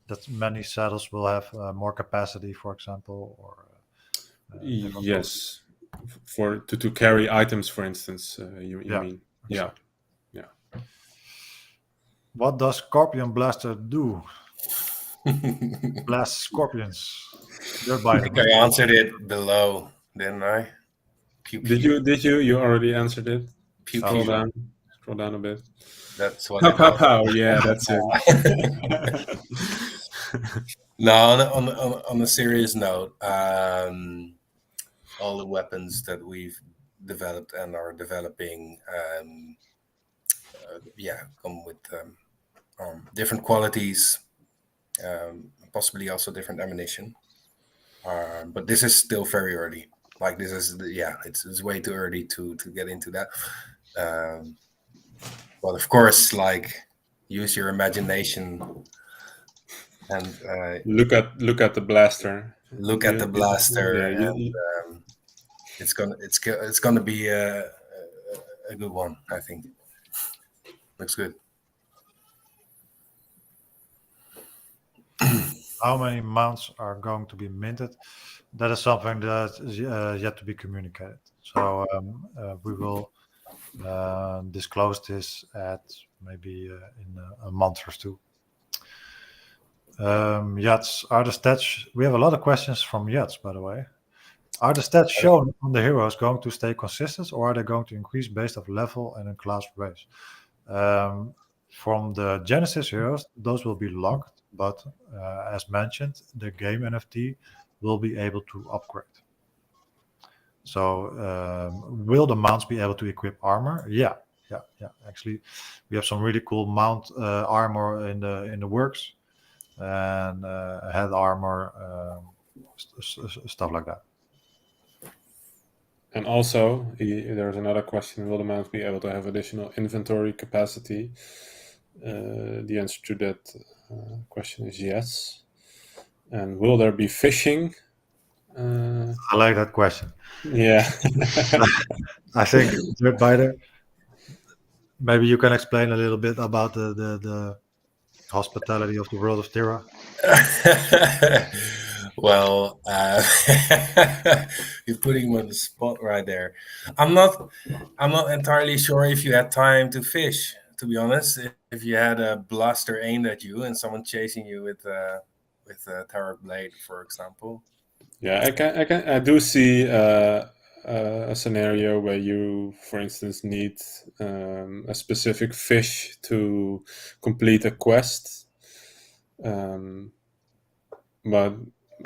that many saddles will have more capacity, for example, or different Yes, to carry items, for instance. You Yeah, mean? Yeah. What does Scorpion Blaster do? Blast scorpions. You're I by think I answered it below, didn't I? Pew, pew. Did you? You already answered it. Pew, Oh, Scroll pew. down. Scroll down a bit. That's what Pow, it pow, was. pow. Yeah, that's it. No, on a serious note, all the weapons that we've developed and are developing, come with different qualities, possibly also different ammunition. But this is still very early. Like this is, it's way too early to get into that. But of course, like use your imagination and look at the blaster. look at the blaster, Yeah, and it's gonna be a good one. I think looks good. how many mounts are going to be minted? That is something that is yet to be communicated. So we will disclose this at maybe in a month or two. Yats, are the stats? We have a lot of questions from Yats, by the way. Are the stats shown on the heroes going to stay consistent, or are they going to increase based off level and in class race? From the Genesis heroes, those will be locked, but as mentioned, the game NFT will be able to upgrade. So, will the mounts be able to equip armor? Yeah. Actually, we have some really cool mount armor in the works, and head armor, stuff like that. And also, there's another question: will the mounts be able to have additional inventory capacity? The answer to that question is yes. And will there be fishing? I like that question. Yeah. I think Biter, maybe you can explain a little bit about the hospitality of the world of Terra. Well, you're putting me on the spot right there. I'm not entirely sure if you had time to fish. To be honest, if you had a blaster aimed at you and someone chasing you with a Tarot blade, for example. Yeah, I do see a scenario where you, for instance, need a specific fish to complete a quest. But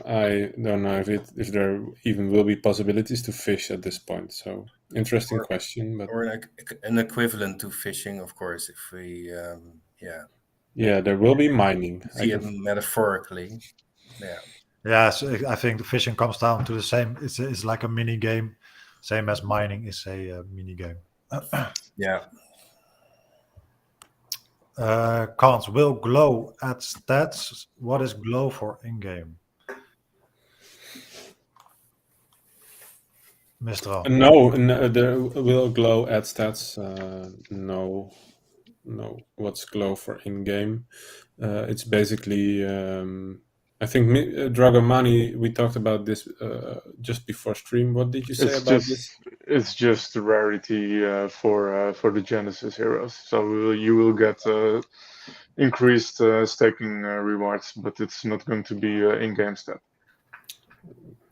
I don't know if there even will be possibilities to fish at this point. So interesting question, but or an equivalent to fishing, of course. If we, yeah, there will be mining. see it metaphorically. Yeah. Yeah, so I think the fishing comes down to the same. It's like a mini game, same as mining is a mini game. Yeah. Cons, will glow add stats? What is glow for in-game? Mr. No, there will glow add stats. No. What's glow for in-game? It's basically, I think Dragomani, we talked about this just before stream. What did you say about this? It's just a rarity for the Genesis heroes. So you will get increased staking rewards, but it's not going to be in-game stat.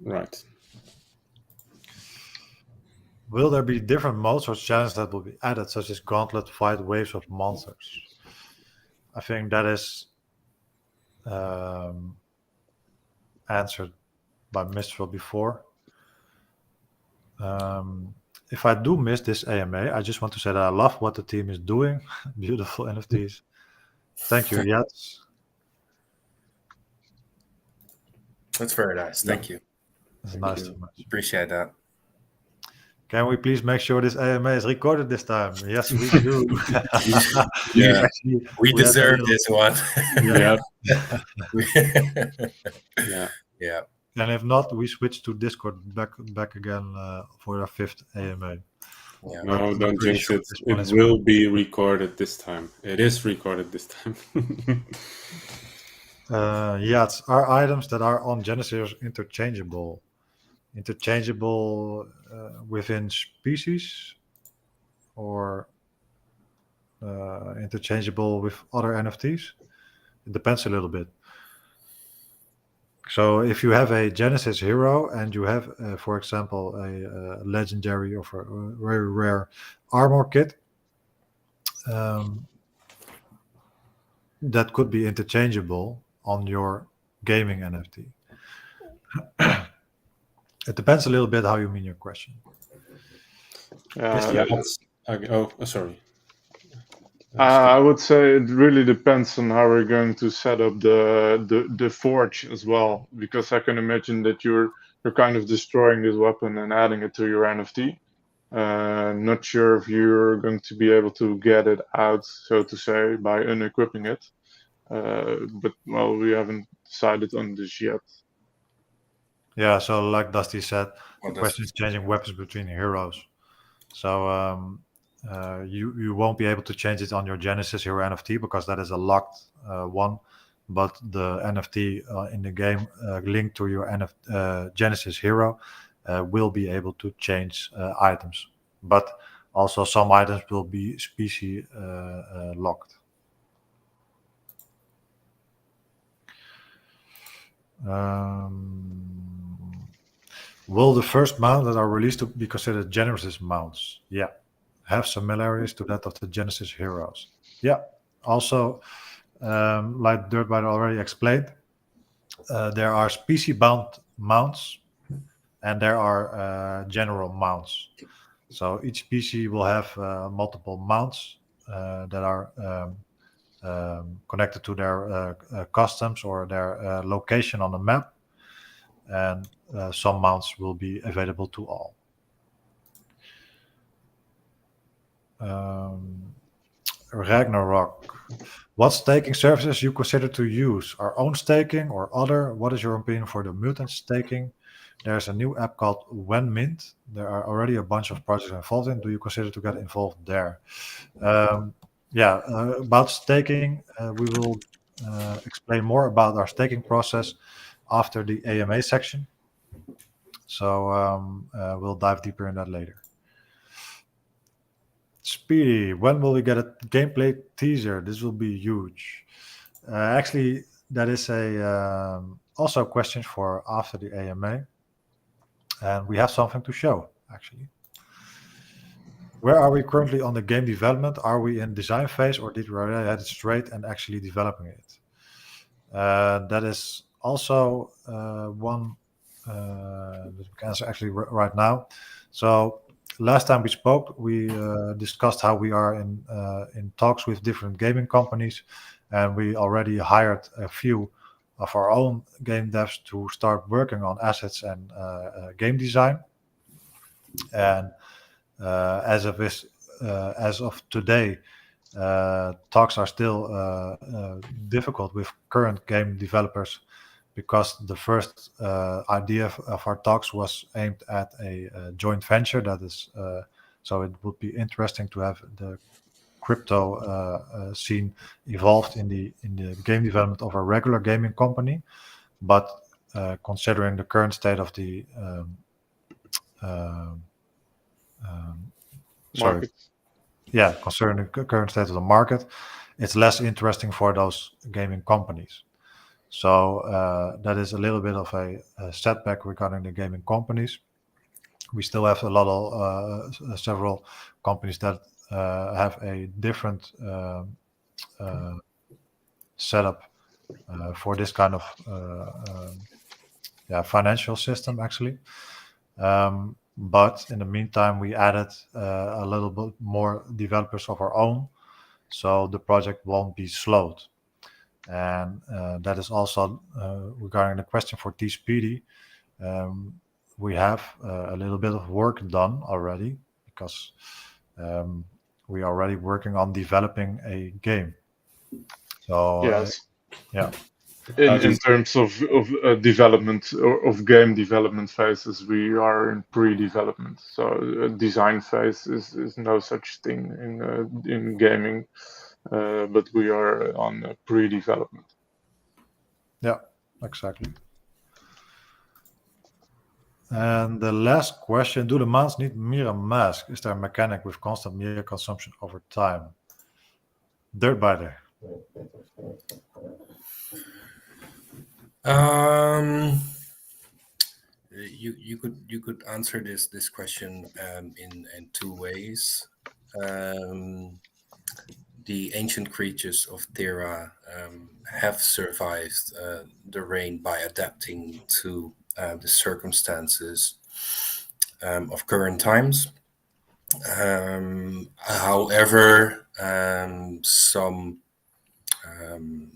Right. Will there be different modes or challenges that will be added, such as gauntlet, fight, waves of monsters? I think that is answered by Mistral before. If I do miss this AMA, I just want to say that I love what the team is doing. Beautiful NFTs. Thank you, Yats. That's very nice. Thank you. It's Thank nice you. to much. Appreciate that. Can we please make sure this AMA is recorded this time? Yes, we do. Yeah. Actually, We had a deserve little- this one. Yeah. Yeah. Yeah. And if not, we switch to Discord back again for our 5th AMA. Yeah. No, I'm don't pretty jinx sure it. this one It is- will be recorded this time. It is recorded this time. Yats, are items that are on Genesis interchangeable? Interchangeable within species or interchangeable with other NFTs? It depends a little bit. So if you have a Genesis hero and you have, for example, a legendary or a very rare armor kit, that could be interchangeable on your gaming NFT. It depends a little bit how you mean your question. Yeah, sorry. I would say it really depends on how we're going to set up the forge as well, because I can imagine that you're kind of destroying this weapon and adding it to your NFT. Not sure if you're going to be able to get it out, so to say, by unequipping it. But well, we haven't decided on this yet. Yeah, so like Dusty said, Well, the question is changing weapons between heroes. So you won't be able to change it on your Genesis hero NFT because that is a locked one. But the NFT in the game linked to your Genesis hero will be able to change items. But also some items will be species locked. Will the first mount that are released to be considered Genesis mounts? Yeah. Have similarities to that of the Genesis heroes. Yeah. Also, like Dirtbite already explained, there are species-bound mounts and there are general mounts. So each species will have multiple mounts that are connected to their customs or their location on the map. And some mounts will be available to all. Ragnarok. What staking services you consider to use? Our own staking or other? What is your opinion for the mutant staking? There's a new app called When Mint. There are already a bunch of projects involved in. Do you consider to get involved there? About staking, we will explain more about our staking process after the AMA section. So we'll dive deeper in that later. Speedy, when will we get a gameplay teaser? This will be huge. Actually, that is also a question for after the AMA. And we have something to show, actually. Where are we currently on the game development? Are we in design phase or did we already head straight and actually developing it? That is also one that we can answer actually right now. So last time we spoke, we discussed how we are in talks with different gaming companies, and we already hired a few of our own game devs to start working on assets and game design. And as of today, talks are still difficult with current game developers because the first idea of our talks was aimed at a joint venture. That is, so it would be interesting to have the crypto scene evolved in the game development of a regular gaming company, but considering the current state of the Market. concerning the current state of the market, it's less interesting for those gaming companies. So that is a little bit of a setback regarding the gaming companies. We still have a lot of several companies that have a different setup for this kind of financial system, actually. But in the meantime, we added a little bit more developers of our own, so the project won't be slowed. And that is also regarding the question for T Speedy. We have a little bit of work done already because we are already working on developing a game. So Yes. yeah. In terms of development or of game development phases, we are in pre-development. So design phase is no such thing in gaming, but we are on pre-development. Yeah, exactly. And the last question: do the mounts need mirror mask? Is there a mechanic with constant mirror consumption over time? Dirtbiter. You could answer this question in two ways. The ancient creatures of Terra have survived the rain by adapting to the circumstances of current times. However,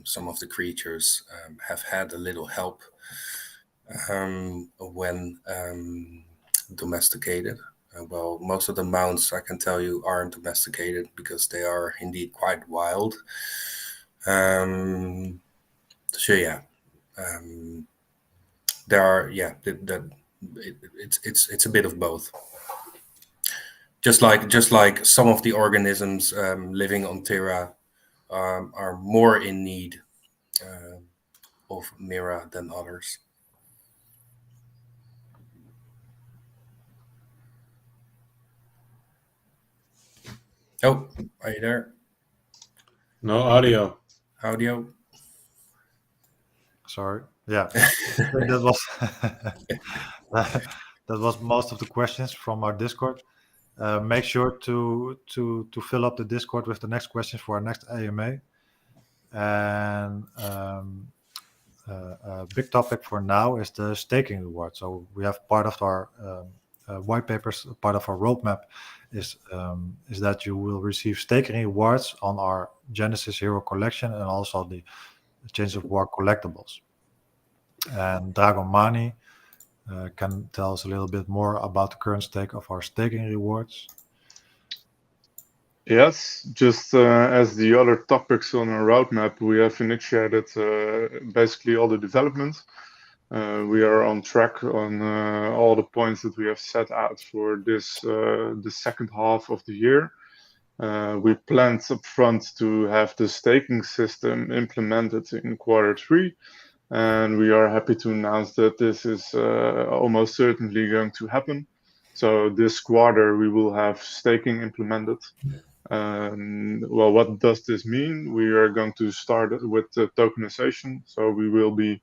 some of the creatures have had a little help when domesticated. Well, most of the mounts, I can tell you, aren't domesticated because they are indeed quite wild. So yeah, there are it's a bit of both. Just like some of the organisms living on Terra are more in need of Mira than others. Oh, are you there? No audio. Audio? Sorry. Yeah, that was that was most of the questions from our Discord. Make sure to fill up the Discord with the next questions for our next AMA. And a big topic for now is the staking reward. So we have part of our white papers, part of our roadmap is that you will receive staking rewards on our Genesis Hero collection and also the Chains of War collectibles. And Dragon Mani can tell us a little bit more about the current stake of our staking rewards. Yes, just as the other topics on our roadmap, we have initiated basically all the development. We are on track on all the points that we have set out for this the second half of the year. We planned up front to have the staking system implemented in Q3, and we are happy to announce that this is almost certainly going to happen. So this quarter we will have staking implemented. Well, what does this mean? We are going to start with tokenization. So we will be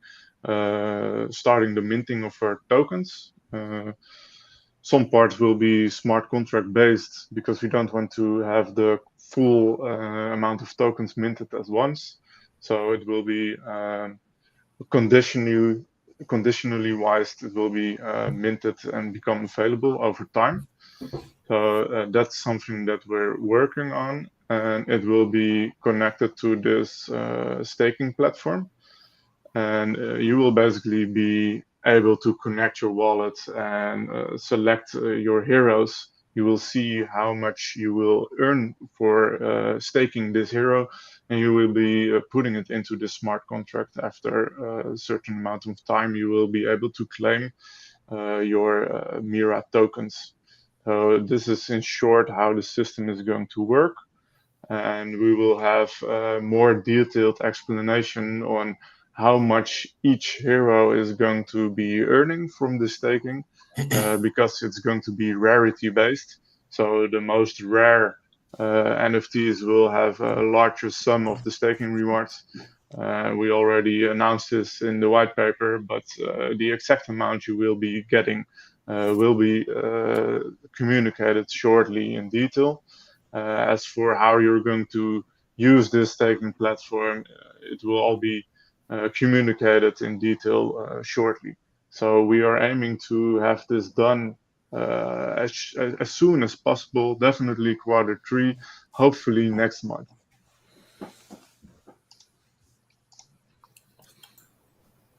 starting the minting of our tokens. Some parts will be smart contract based because we don't want to have the full amount of tokens minted at once. So it will be conditionally wise. It will be minted and become available over time. So that's something that we're working on, and it will be connected to this staking platform. And you will basically be able to connect your wallet and select your heroes you will see how much you will earn for staking this hero, and you will be putting it into the smart contract. After a certain amount of time, you will be able to claim your Mira tokens. So this is in short how the system is going to work, and we will have a more detailed explanation on how much each hero is going to be earning from the staking, because it's going to be rarity based. So the most rare NFTs will have a larger sum of the staking rewards. We already announced this in the white paper, but the exact amount you will be getting will be communicated shortly in detail. As for how you're going to use this staking platform, it will all be communicated in detail shortly. So we are aiming to have this done as soon as possible, definitely Q3, hopefully next month.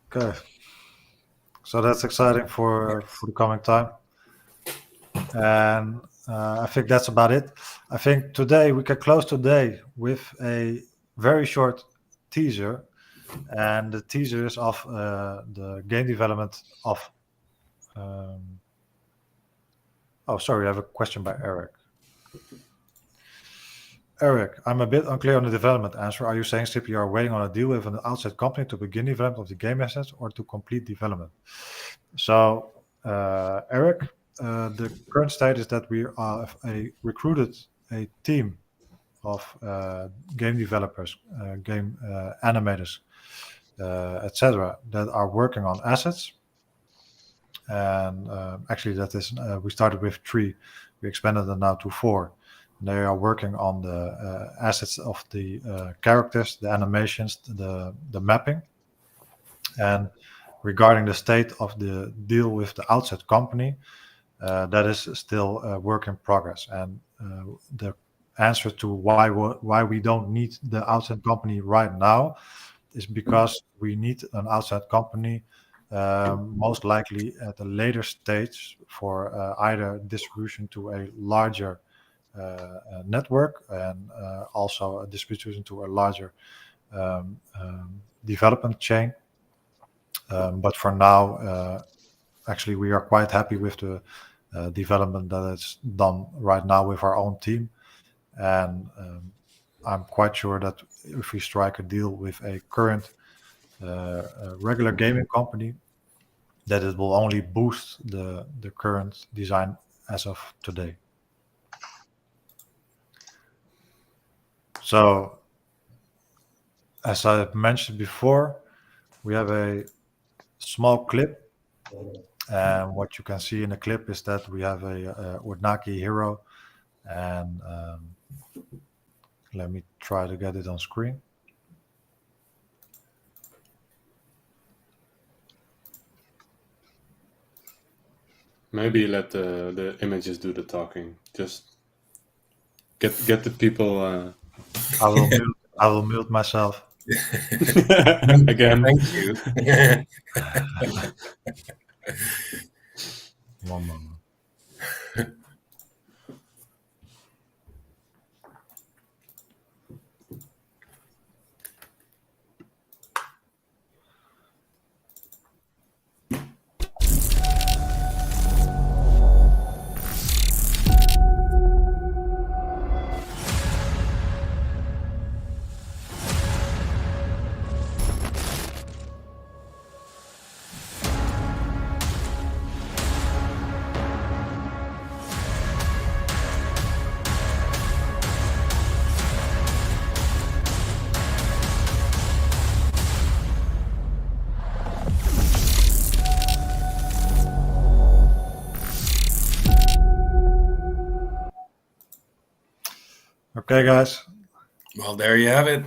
Okay. So that's exciting for the coming time. And I think that's about it. I think today we can close today with a very short teaser. And the teaser is of the game development of... oh, sorry, I have a question by Eric. Eric, I'm a bit unclear on the development answer. Are you saying simply you are waiting on a deal with an outside company to begin development of the game assets or to complete development? So, Eric, the current state is that we have recruited a team of game developers, game animators, etc., that are working on assets. And actually, that is we started with 3, we expanded it now to 4. They are working on the assets of the characters, the animations, the mapping. And regarding the state of the deal with the outside company, that is still a work in progress. And the answer to why we don't need the outside company right now is because we need an outside company most likely at a later stage for either distribution to a larger network and also a distribution to a larger development chain. But for now, actually, we are quite happy with the development that is done right now with our own team. And I'm quite sure that if we strike a deal with a current regular gaming company, that it will only boost the current design as of today. So, as I mentioned before, we have a small clip, and what you can see in the clip is that we have a Urnaki hero, and let me try to get it on screen. Maybe let the images do the talking. Just get the people. I will mute myself. Again. Thank you. One moment. Okay, guys. Well, there you have it.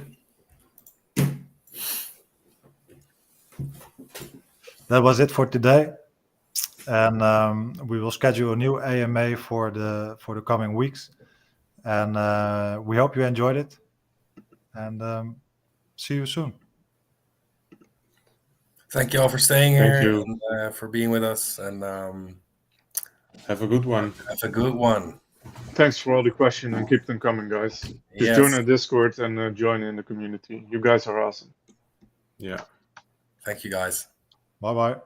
That was it for today, and we will schedule a new AMA for the coming weeks. And we hope you enjoyed it. And see you soon. Thank you all for staying here. Thank you. And for being with us. And Have a good one. have a good one. Thanks for all the questions and keep them coming, guys. Just Yes. join our Discord and join in the community. You guys are awesome. Yeah. Thank you, guys. Bye bye.